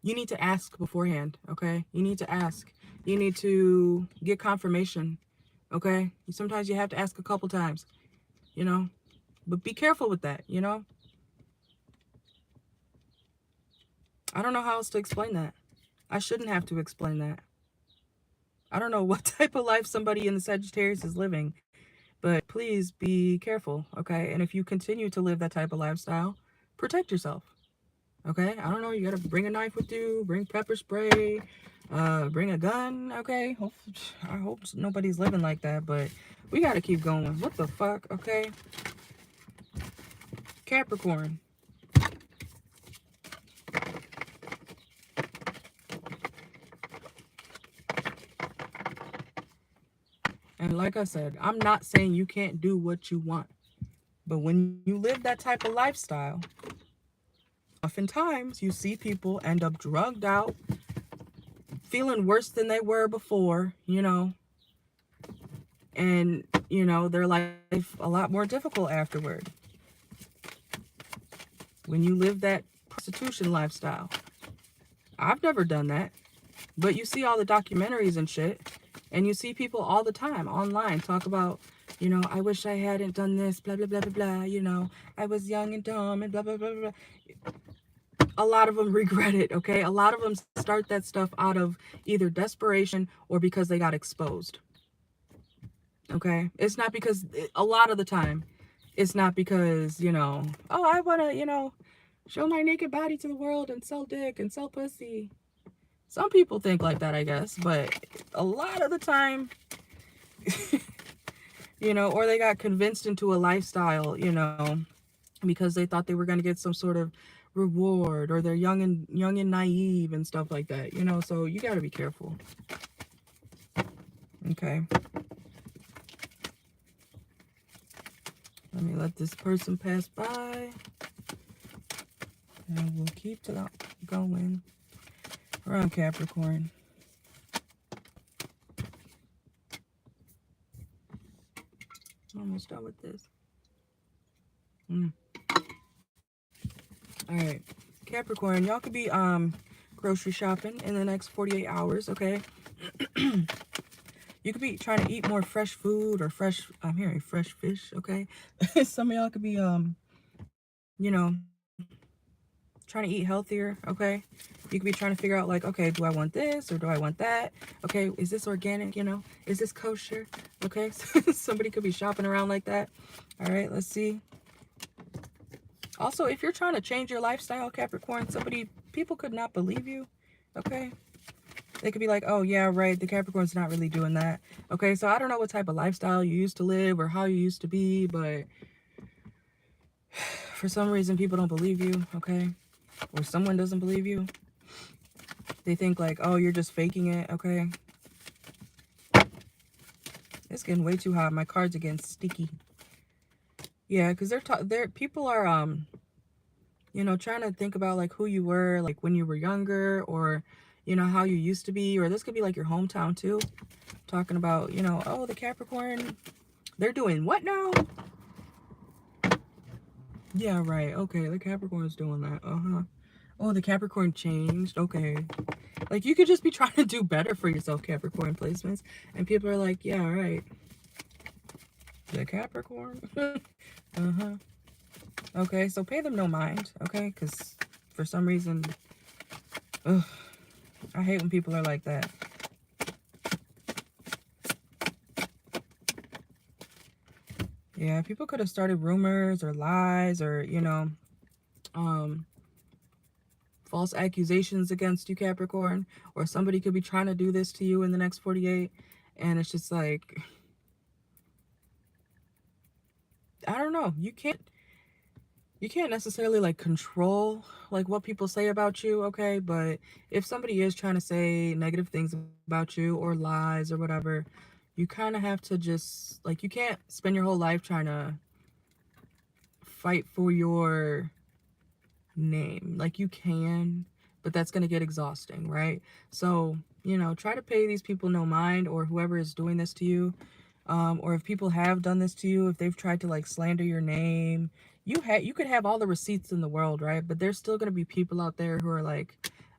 You need to ask beforehand, okay? You need to ask. You need to get confirmation, okay? Sometimes you have to ask a couple times, you know? But be careful with that, you know? I don't know how else to explain that. I shouldn't have to explain that. I don't know what type of life somebody in the Sagittarius is living, but please be careful, okay? And if you continue to live that type of lifestyle, protect yourself, okay? I don't know, you gotta bring a knife with you, bring pepper spray, bring a gun, okay? I hope nobody's living like that, but we gotta keep going. What the fuck, okay? Capricorn. And like I said, I'm not saying you can't do what you want. But when you live that type of lifestyle, oftentimes you see people end up drugged out, feeling worse than they were before, you know, and, you know, their life a lot more difficult afterward. When you live that prostitution lifestyle. I've never done that, but you see all the documentaries and shit, and you see people all the time online talk about, you know, I wish I hadn't done this, blah, blah, blah, blah, blah, you know, I was young and dumb and blah, blah, blah, blah. A lot of them regret it, okay? A lot of them start that stuff out of either desperation or because they got exposed, okay? It's not because, a lot of the time, it's not because, you know, oh, I want to, you know, show my naked body to the world and sell dick and sell pussy. Some people think like that, I guess, but a lot of the time, you know, or they got convinced into a lifestyle, you know, because they thought they were going to get some sort of reward, or they're young and naive and stuff like that, you know, so you got to be careful. Okay. Let me let this person pass by. And we'll keep going. We're on Capricorn. Almost done with this. All right, Capricorn, y'all could be grocery shopping in the next 48 hours, okay? You could be trying to eat more fresh food or fresh, I'm hearing fresh fish, okay? Some of y'all could be, you know, trying to eat healthier, okay? You could be trying to figure out, like, okay, do I want this or do I want that? Okay, is this organic, you know? Is this kosher? Okay, somebody could be shopping around like that. All right, let's see. Also, if you're trying to change your lifestyle, Capricorn, people could not believe you, okay? They could be like, oh, yeah, right, the Capricorn's not really doing that. Okay, so I don't know what type of lifestyle you used to live or how you used to be, but for some reason, people don't believe you, okay? Or someone doesn't believe you. They think like, oh, you're just faking it, okay? It's getting way too hot. My cards are getting sticky. Yeah, because people are, you know, trying to think about like who you were, like when you were younger, or, you know, how you used to be, or this could be like your hometown too. Talking about, you know, oh, the Capricorn, they're doing what now? Yeah, right. Okay, the Capricorn's doing that. Oh, the Capricorn changed. Okay. Like, you could just be trying to do better for yourself, Capricorn placements. And people are like, yeah, right. The Capricorn? Okay, so pay them no mind, okay? Because for some reason, ugh, I hate when people are like that. Yeah, people could have started rumors or lies or, you know, false accusations against you, Capricorn, or somebody could be trying to do this to you in the next 48. And it's just like, I don't know. You can't necessarily like control like what people say about you, okay? But if somebody is trying to say negative things about you or lies or whatever, you kind of have to just like, you can't spend your whole life trying to fight for your name. Like, you can, but that's going to get exhausting, right? So, you know, try to pay these people no mind, or whoever is doing this to you. Or if people have done this to you, if they've tried to like slander your name, you could have all the receipts in the world, right? But there's still going to be people out there who are like,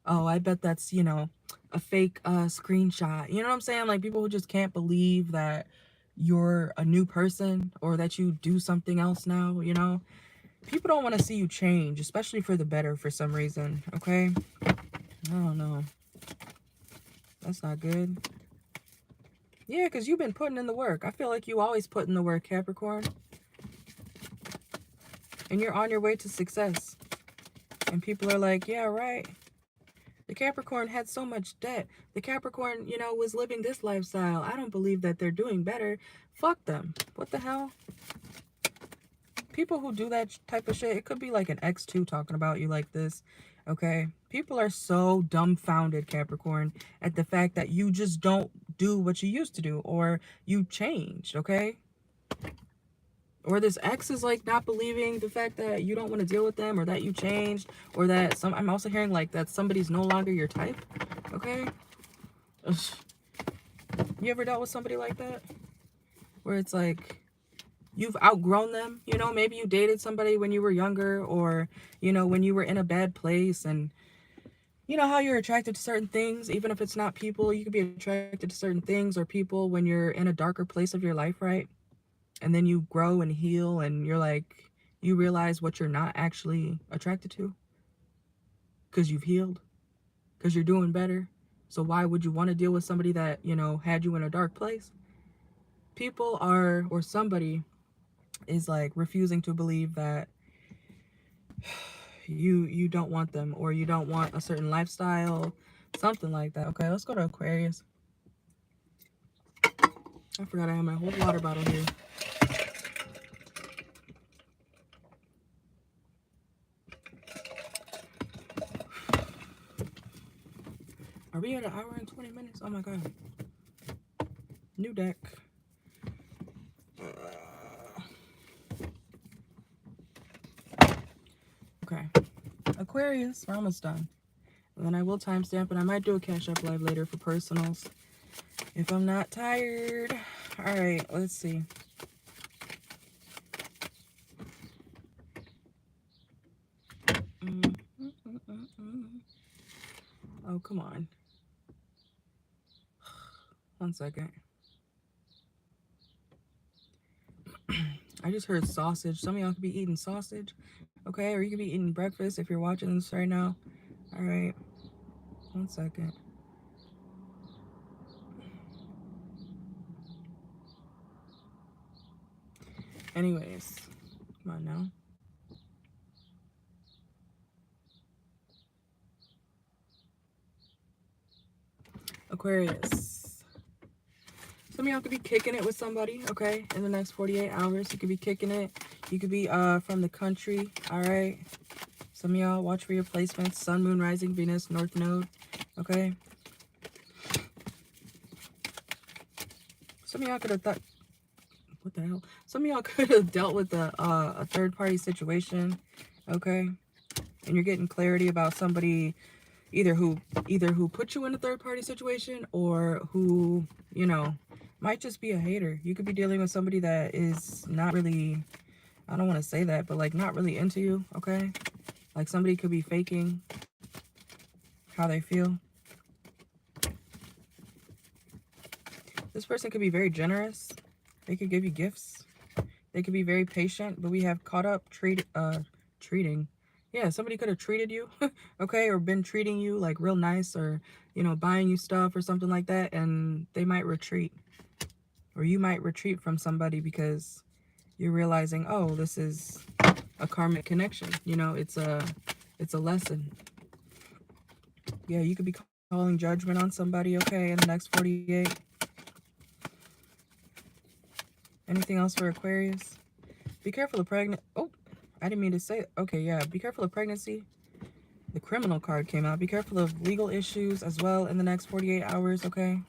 oh, I bet that's, you know, a fake screenshot. You know what I'm saying? Like, people who just can't believe that you're a new person or that you do something else now, you know? People don't want to see you change, especially for the better for some reason, okay? I don't know. That's not good. Yeah, because you've been putting in the work. I feel like you always put in the work, Capricorn. And you're on your way to success. And people are like, yeah, right. The Capricorn had so much debt. The Capricorn, you know, was living this lifestyle. I don't believe that they're doing better. Fuck them. What the hell? People who do that type of shit, it could be like an ex too talking about you like this, okay? People are so dumbfounded, Capricorn, at the fact that you just don't do what you used to do, or you changed, okay? Or this ex is like not believing the fact that you don't want to deal with them, or that you changed, or that I'm also hearing like that somebody's no longer your type, okay? Ugh. You ever dealt with somebody like that? Where it's like, you've outgrown them, you know, maybe you dated somebody when you were younger, or, you know, when you were in a bad place, and you know how you're attracted to certain things, even if it's not people, you could be attracted to certain things or people when you're in a darker place of your life, right? And then you grow and heal, and you're like, you realize what you're not actually attracted to because you've healed, because you're doing better. So why would you want to deal with somebody that, you know, had you in a dark place? People are, or somebody is like refusing to believe that you don't want them, or you don't want a certain lifestyle, something like that. Okay, let's go to Aquarius. I forgot I have my whole water bottle here. Are we at 1 hour and 20 minutes? Oh my god. New deck. Okay, Aquarius, we're almost done. And then I will timestamp, and I might do a Cash App live later for personals if I'm not tired. All right, let's see. Oh, come on. 1 second. I just heard sausage. Some of y'all could be eating sausage, okay? Or you could be eating breakfast if you're watching this right now. All right. 1 second. Anyways, come on now. Aquarius. Some of y'all could be kicking it with somebody, okay? In the next 48 hours, you could be kicking it. You could be from the country, all right? Some of y'all, watch for your placements. Sun, Moon, Rising, Venus, North Node, okay? Some of y'all could have thought, what the hell? Some of y'all could have dealt with a third-party situation, okay? And you're getting clarity about somebody either who put you in a third-party situation, or who, you know, might just be a hater. You could be dealing with somebody that is not really, I don't want to say that, but like not really into you, okay? Like somebody could be faking how they feel. This person could be very generous. They could give you gifts. They could be very patient, but we have caught up treating. Yeah, somebody could have treated you, okay, or been treating you like real nice, or, you know, buying you stuff or something like that, and they might retreat. Or you might retreat from somebody because you're realizing, oh, this is a karmic connection. You know, it's a lesson. Yeah, you could be calling judgment on somebody, okay, in the next 48. Anything else for Aquarius? Be careful of pregnant. Oh, I didn't mean to say it. Okay, yeah, be careful of pregnancy. The criminal card came out. Be careful of legal issues as well in the next 48 hours, okay?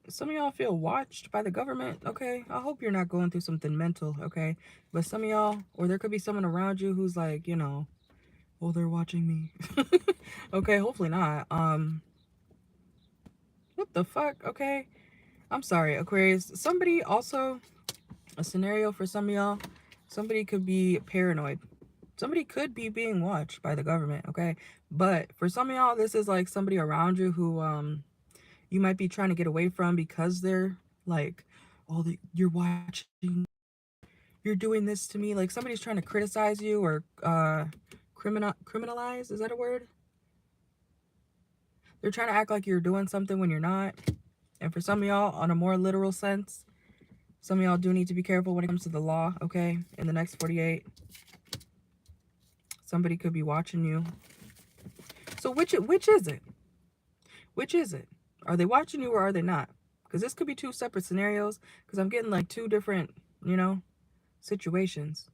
Some of y'all feel watched by the government, okay? I hope you're not going through something mental, okay? But some of y'all, or there could be someone around you who's like, you know, oh, they're watching me. Okay, hopefully not. What the fuck? Okay. I'm sorry, Aquarius. Somebody also, a scenario for some of y'all, somebody could be paranoid. Somebody could be being watched by the government, okay? But for some of y'all, this is like somebody around you who you might be trying to get away from because they're like, oh, you're watching, you're doing this to me. Like somebody's trying to criticize you or criminalize, is that a word? They're trying to act like you're doing something when you're not. And for some of y'all, on a more literal sense, some of y'all do need to be careful when it comes to the law, okay? In the next 48, somebody could be watching you. So which is it? Which is it? Are they watching you or are they not? Because this could be two separate scenarios. Because I'm getting like two different, you know, situations.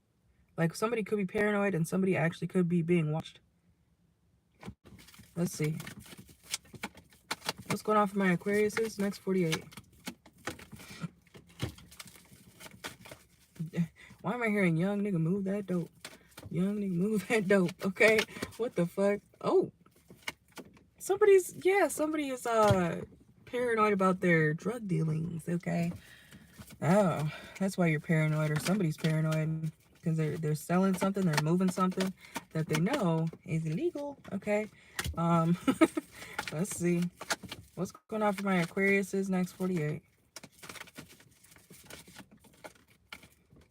Like somebody could be paranoid and somebody actually could be being watched. Let's see. What's going on for my Aquariuses? Next 48. Why am I hearing young nigga move that dope? Young nigga move that dope. Okay. What the fuck? Oh. Somebody is paranoid about their drug dealings, okay? Oh, that's why you're paranoid, or somebody's paranoid, because they're selling something, they're moving something that they know is illegal, okay? Let's see. What's going on for my Aquariuses next 48?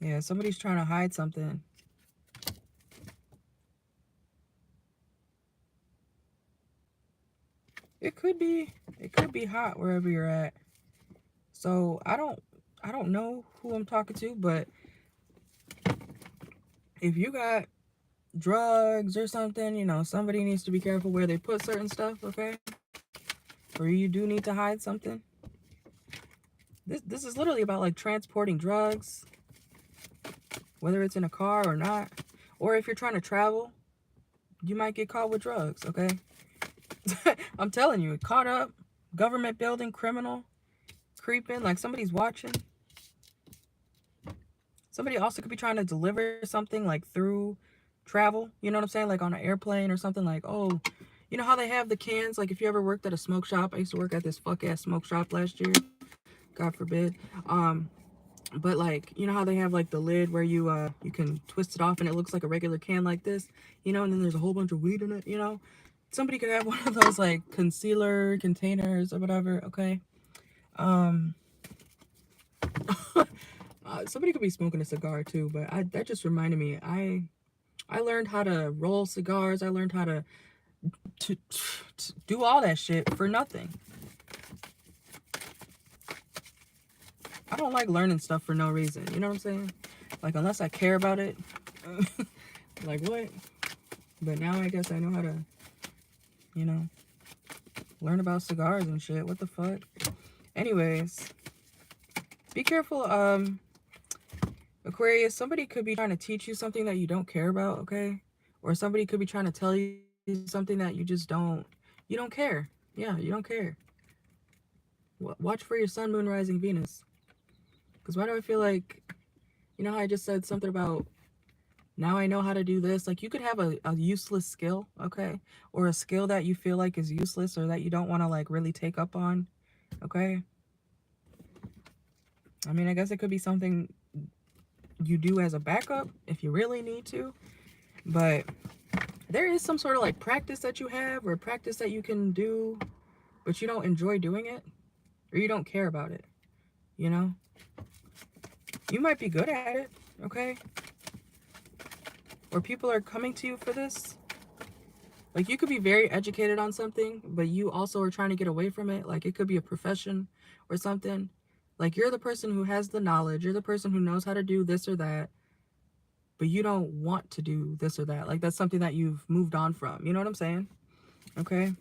Yeah, somebody's trying to hide something. It could be hot wherever you're at. So I don't know who I'm talking to, but if you got drugs or something, you know, somebody needs to be careful where they put certain stuff, okay? Or you do need to hide something. This is literally about like transporting drugs, whether it's in a car or not. Or if you're trying to travel, you might get caught with drugs, okay? I'm telling you, caught up, government building, criminal, creeping, like somebody's watching. Somebody also could be trying to deliver something like through travel, you know what I'm saying? Like on an airplane or something, like, oh, you know how they have the cans? Like if you ever worked at a smoke shop, I used to work at this fuck ass smoke shop last year, God forbid. But like, you know how they have like the lid where you can twist it off and it looks like a regular can like this, you know, and then there's a whole bunch of weed in it, you know? Somebody could have one of those like concealer containers or whatever, okay? Somebody could be smoking a cigar too, but that just reminded me, I learned how to roll cigars. I learned how to do all that shit for nothing. I don't like learning stuff for no reason. You know what I'm saying? Like, unless I care about it. Like, what? But now I guess I know how to, you know, learn about cigars and shit. What the fuck? Anyways, be careful, Aquarius. Somebody could be trying to teach you something that you don't care about, okay? Or somebody could be trying to tell you something that you just don't care. Yeah, you don't care. Watch for your sun, moon, rising, Venus. Because why do I feel like, you know how I just said something about now I know how to do this? Like you could have a useless skill, okay? Or a skill that you feel like is useless or that you don't want to like really take up on, okay? I mean, I guess it could be something you do as a backup if you really need to. But there is some sort of like practice that you have or practice that you can do, but you don't enjoy doing it or you don't care about it, you know? You might be good at it, okay? Or people are coming to you for this. Like you could be very educated on something, but you also are trying to get away from it. Like it could be a profession or something. Like you're the person who has the knowledge. You're the person who knows how to do this or that. but you don't want to do this or that. Like, that's something that you've moved on from. You know what I'm saying? Okay.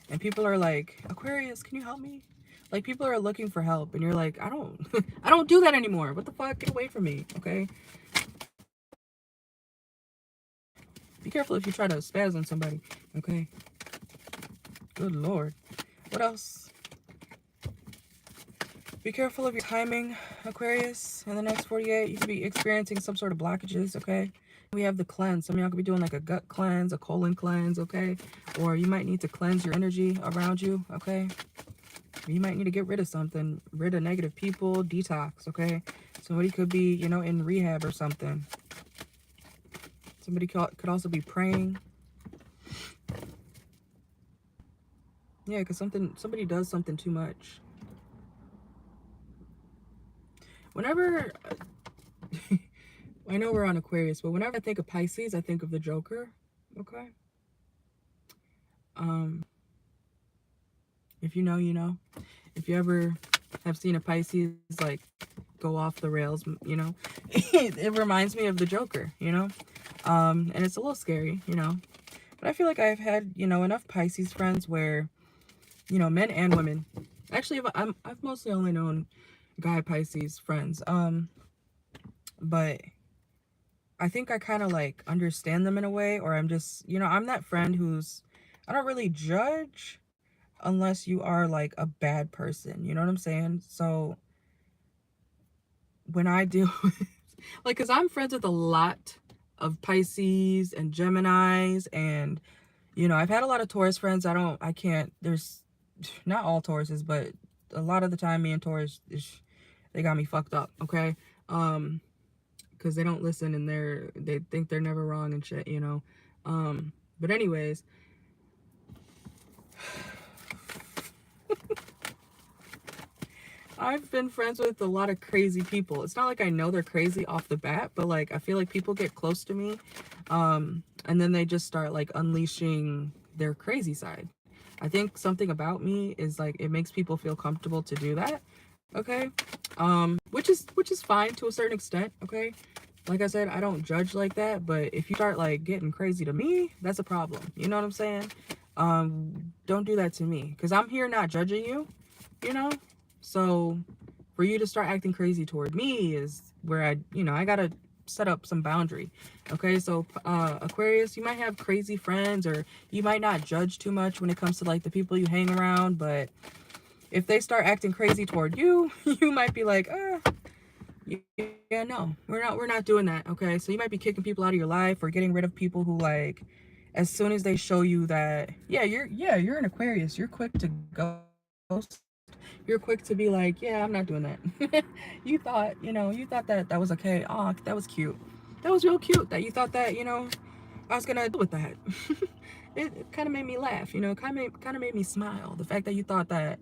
And people are like, Aquarius, can you help me? Like, people are looking for help, and you're like, I don't, I don't do that anymore. What the fuck? Get away from me. Okay. Be careful if you try to spaz on somebody. Okay. Good Lord. What else? Be careful of your timing, Aquarius. In the next 48, you could be experiencing some sort of blockages, okay? We have the cleanse. Some of y'all could be doing like a gut cleanse, a colon cleanse, okay? Or you might need to cleanse your energy around you, okay? You might need to get rid of something, rid of negative people, detox, okay? Somebody could be, you know, in rehab or something. Somebody could also be praying. Yeah, because somebody does something too much. Whenever, I know we're on Aquarius, but whenever I think of Pisces, I think of the Joker, okay? If you know, you know. If you ever have seen a Pisces, like, go off the rails, you know, it reminds me of the Joker, you know? And it's a little scary, you know? But I feel like I've had, you know, enough Pisces friends where, you know, men and women. Actually, I've mostly only known guy Pisces friends. But I think I kind of like understand them in a way, or I'm just, you know, I'm that friend who's, I don't really judge unless you are like a bad person, you know what I'm saying? So when I deal with, like, because I'm friends with a lot of Pisces and Geminis, and, you know, I've had a lot of Taurus friends. I can't, there's not all Tauruses, but a lot of the time me and Taurus, they got me fucked up, okay? Because they don't listen, and they think they're never wrong and shit, you know? But anyways, I've been friends with a lot of crazy people. It's not like I know they're crazy off the bat, but like I feel like people get close to me, and then they just start like unleashing their crazy side. I think something about me is like it makes people feel comfortable to do that. Okay, which is fine to a certain extent. Okay, like I said, I don't judge like that, but if you start like getting crazy to me, that's a problem. You know what I'm saying? Don't do that to me, because I'm here not judging you, you know? So for you to start acting crazy toward me is where I gotta set up some boundary. Okay, so Aquarius, you might have crazy friends, or you might not judge too much when it comes to like the people you hang around, but if they start acting crazy toward you, you might be like, yeah, no, we're not doing that. Okay, so you might be kicking people out of your life, or getting rid of people who, like, as soon as they show you that, you're an Aquarius, you're quick to ghost. You're quick to be like, yeah, I'm not doing that. You thought, you thought that was okay. Oh, that was cute. That was real cute that you thought that, I was gonna deal with that. It kind of made me laugh, kind of made me smile. The fact that you thought that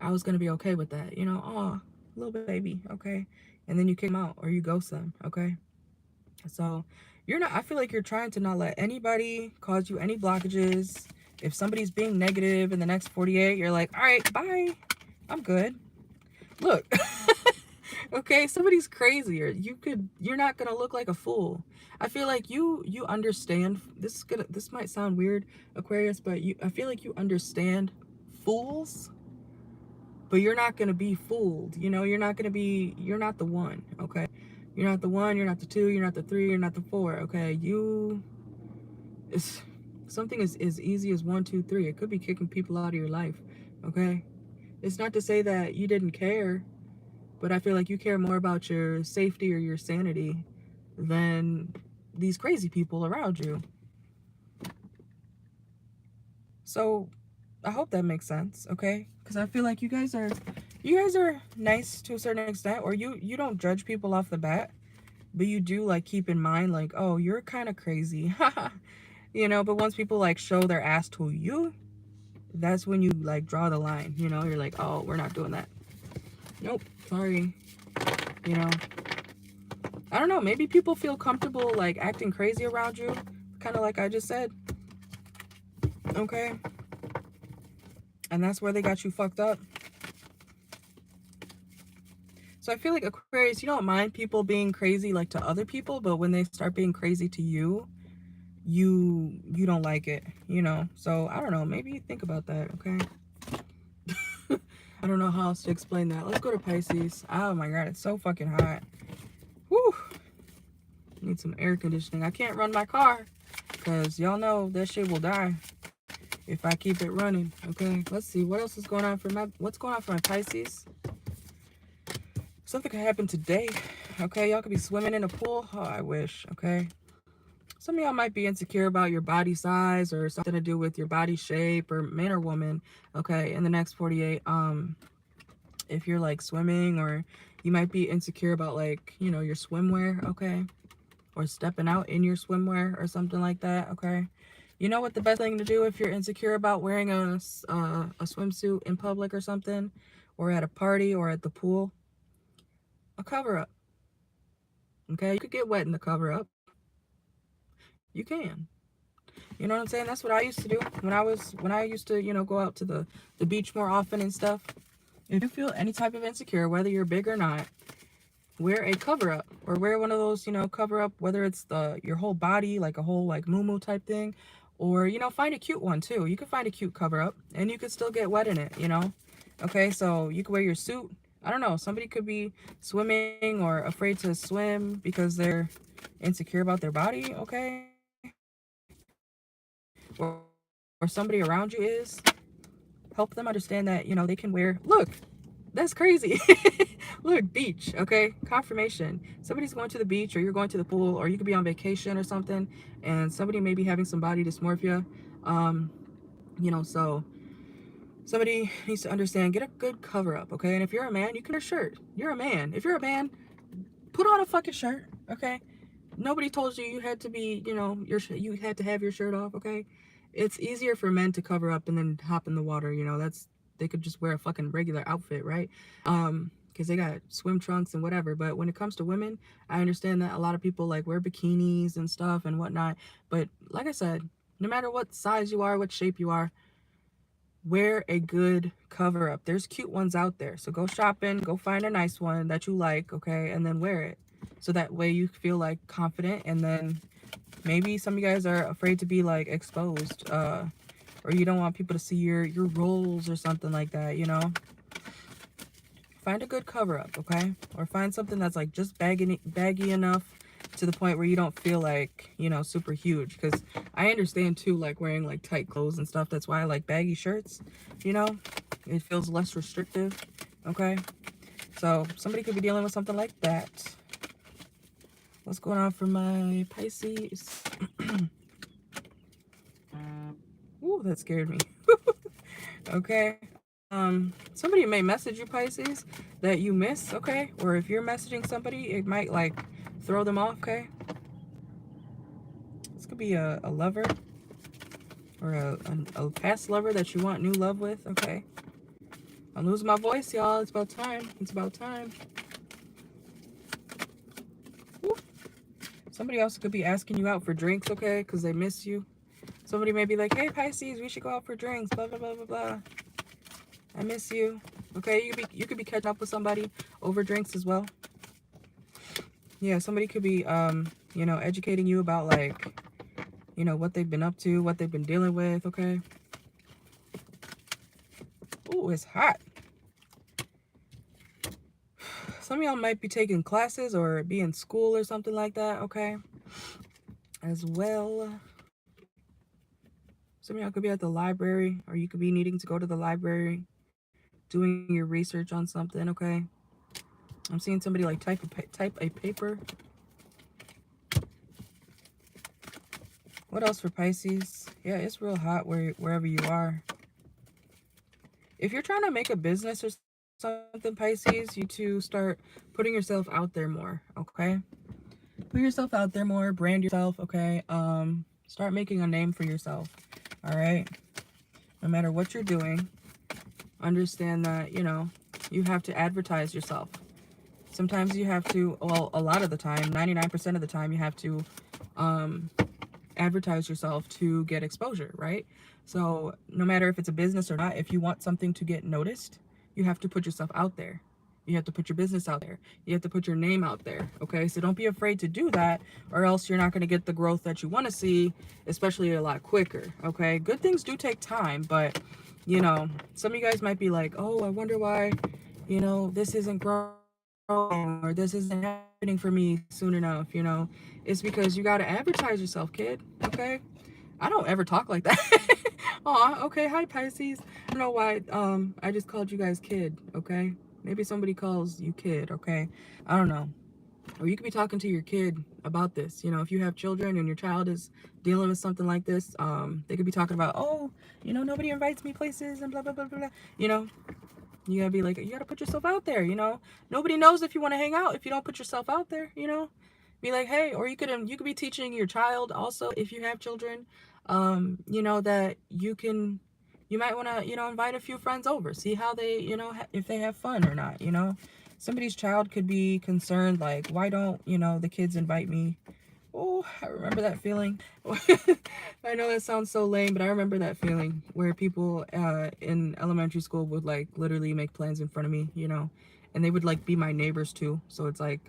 I was gonna be okay with that, oh, little baby, okay. And then you kick them out, or you ghost them, okay. So I feel like you're trying to not let anybody cause you any blockages. If somebody's being negative in the next 48, you're like, all right, bye, I'm good. Look. Okay, somebody's crazy, or you're not gonna look like a fool. I feel like you understand. This might sound weird, Aquarius, but I feel like you understand fools, but you're not gonna be fooled. You're not the one, okay? You're not the one, you're not the two, you're not the three, you're not the four, okay? It's something as easy as 1, 2, 3. It could be kicking people out of your life, okay? It's not to say that you didn't care, but I feel like you care more about your safety or your sanity than these crazy people around you. So I hope that makes sense, okay? Because I feel like you guys are nice to a certain extent, or you don't judge people off the bat, but you do like keep in mind like, oh, you're kind of crazy. But once people like show their ass to you, that's when you like draw the line. You're like, oh, we're not doing that. Nope, sorry. I don't know, maybe people feel comfortable like acting crazy around you, kind of like I just said, okay? And that's where they got you fucked up. So I feel like Aquarius, you don't mind people being crazy like to other people, but when they start being crazy to you, you don't like it, you know. So I don't know, maybe think about that, okay? I don't know how else to explain that. Let's go to Pisces. Oh my god, it's so fucking hot. Whew. Need some air conditioning. I can't run my car because y'all know that shit will die if I keep it running. Okay, let's see what else is going on for what's going on for my Pisces. Something could happen today. Okay, y'all could be swimming in a pool. Oh, I wish. Okay, some of y'all might be insecure about your body size or something to do with your body shape, or man or woman. Okay, in the next 48, if you're like swimming, or you might be insecure about, like, you know, your swimwear. Okay, or stepping out in your swimwear or something like that. Okay, you know what the best thing to do if you're insecure about wearing a swimsuit in public or something, or at a party or at the pool? A cover up. Okay, you could get wet in the cover up. You can. You know what I'm saying? That's what I used to do when I used to, you know, go out to the beach more often and stuff. If you feel any type of insecure, whether you're big or not, wear a cover up, or wear one of those, you know, cover up, whether it's your whole body, like a whole like muumuu type thing, or, you know, find a cute one too. You can find a cute cover up and you could still get wet in it, you know. Okay, so you could wear your suit. I don't know, somebody could be swimming or afraid to swim because they're insecure about their body. Okay, or, or somebody around you is. Help them understand that, you know, they can wear, look, that's crazy. Look, beach, okay? Confirmation. Somebody's going to the beach, or you're going to the pool, or you could be on vacation or something, and somebody may be having some body dysmorphia. You know, so somebody needs to understand, get a good cover up, okay? And if you're a man, you can wear a shirt. You're a man. If you're a man, put on a fucking shirt, okay? Nobody told you you had to be, you know, you had to have your shirt off, okay? It's easier for men to cover up and then hop in the water, you know. They could just wear a fucking regular outfit, right? Because they got swim trunks and whatever. But when it comes to women, I understand that a lot of people like wear bikinis and stuff and whatnot. But like I said, no matter what size you are, what shape you are, wear a good cover up. There's cute ones out there. So go shopping, go find a nice one that you like, okay, and then wear it. So that way you feel like confident, and then maybe some of you guys are afraid to be like exposed, or you don't want people to see your rolls or something like that, you know. Find a good cover up, okay? Or find something that's like just baggy enough to the point where you don't feel like, you know, super huge. Because I understand too, like wearing like tight clothes and stuff. That's why I like baggy shirts, you know. It feels less restrictive, okay? So somebody could be dealing with something like that. What's going on for my Pisces? Ooh, that scared me. Okay. Somebody may message you, Pisces, that you miss, okay? Or if you're messaging somebody, it might like throw them off, okay? This could be a lover, or a past lover that you want new love with, okay? I'm losing my voice, y'all. It's about time. It's about time. Woo. Somebody else could be asking you out for drinks, okay? Because they miss you. Somebody may be like, hey, Pisces, we should go out for drinks, blah, blah, blah, blah, blah. I miss you. Okay, you could be catching up with somebody over drinks as well. Yeah, somebody could be, you know, educating you about, like, you know, what they've been up to, what they've been dealing with, okay? Ooh, it's hot. Some of y'all might be taking classes or be in school or something like that, okay? As well. Some of y'all could be at the library, or you could be needing to go to the library, doing your research on something, okay? I'm seeing somebody like type a paper. What else for Pisces? Yeah, it's real hot wherever you are. If you're trying to make a business or something, Pisces, you to start putting yourself out there more, okay? Put yourself out there more, brand yourself, okay? Start making a name for yourself, all right? No matter what you're doing, understand that, you know, you have to advertise yourself. Sometimes you have to, well, a lot of the time, 99% of the time, you have to advertise yourself to get exposure, right? So no matter if it's a business or not, if you want something to get noticed, you have to put yourself out there. You have to put your business out there. You have to put your name out there, okay? So don't be afraid to do that, or else you're not going to get the growth that you want to see, especially a lot quicker, okay? Good things do take time, but, you know, some of you guys might be like, oh, I wonder why, you know, this isn't growing, or this isn't happening for me soon enough, you know? It's because you got to advertise yourself, kid, okay? I don't ever talk like that. Aw, okay, hi Pisces. I don't know why I just called you guys kid, okay? Maybe somebody calls you kid, okay? I don't know. Or you could be talking to your kid about this. You know, if you have children and your child is dealing with something like this, they could be talking about, oh, you know, nobody invites me places and blah, blah, blah, blah, blah. You know, you gotta be like, you gotta put yourself out there, you know? Nobody knows if you want to hang out if you don't put yourself out there, you know? Be like, hey, or you could be teaching your child also, if you have children, you know, that you might want to, you know, invite a few friends over, see how they, you know, if they have fun or not, you know? Somebody's child could be concerned, like, why don't, you know, the kids invite me? Oh, I remember that feeling. I know that sounds so lame, but I remember that feeling where people in elementary school would like literally make plans in front of me, you know, and they would like be my neighbors too. So it's like,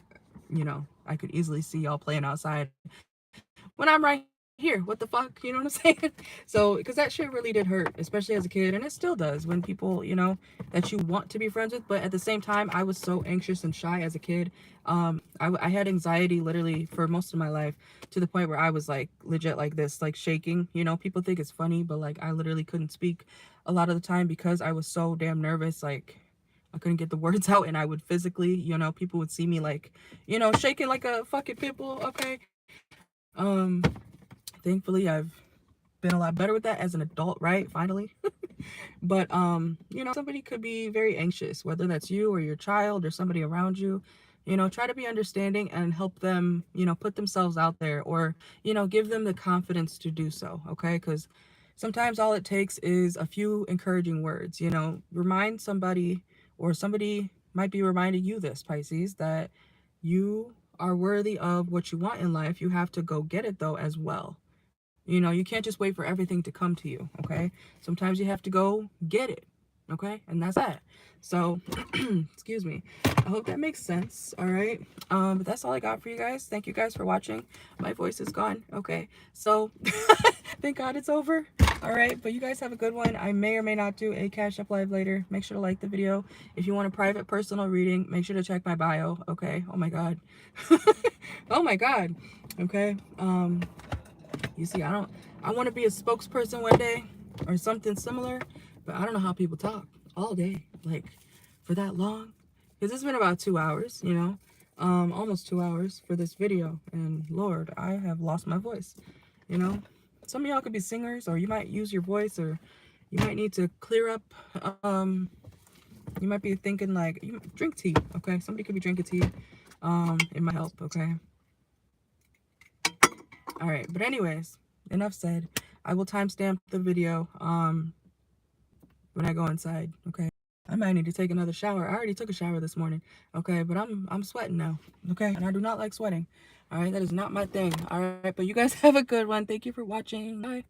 you know, I could easily see y'all playing outside when I'm right here. What the fuck? You know what I'm saying? So, because that shit really did hurt, especially as a kid, and it still does when people, you know, that you want to be friends with, but at the same time, I was so anxious and shy as a kid. I had anxiety literally for most of my life, to the point where I was like legit like this, like shaking. You know, people think it's funny, but like I literally couldn't speak a lot of the time because I was so damn nervous. Like, I couldn't get the words out, and I would physically, you know, people would see me like, you know, shaking like a fucking pit bull, okay? Um, Thankfully, I've been a lot better with that as an adult, right? Finally. But, you know, somebody could be very anxious, whether that's you or your child or somebody around you. You know, try to be understanding and help them, you know, put themselves out there, or, you know, give them the confidence to do so, okay? Because sometimes all it takes is a few encouraging words, you know, remind somebody, or somebody might be reminding you this, Pisces, that you are worthy of what you want in life. You have to go get it though as well. You know, you can't just wait for everything to come to you, okay? Sometimes you have to go get it, okay? And that's that. So, excuse me. I hope that makes sense, all right? But that's all I got for you guys. Thank you guys for watching. My voice is gone. Okay, so thank God it's over. All right, but you guys have a good one. I may or may not do a Cash App Live later. Make sure to like the video. If you want a private personal reading, make sure to check my bio, okay? Oh my God. Oh my God. Okay, you see, I want to be a spokesperson one day or something similar, but I don't know how people talk all day, like for that long. Because it's been about 2 hours, you know, almost 2 hours for this video. And Lord, I have lost my voice, you know. Some of y'all could be singers, or you might use your voice, or you might need to clear up. You might be thinking like, you drink tea, okay? Somebody could be drinking tea. It might help, okay? All right, but anyways, enough said. I will timestamp the video when I go inside, okay? I might need to take another shower. I already took a shower this morning, okay? But I'm sweating now, okay? And I do not like sweating. All right, that is not my thing. All right, but you guys have a good one. Thank you for watching. Bye.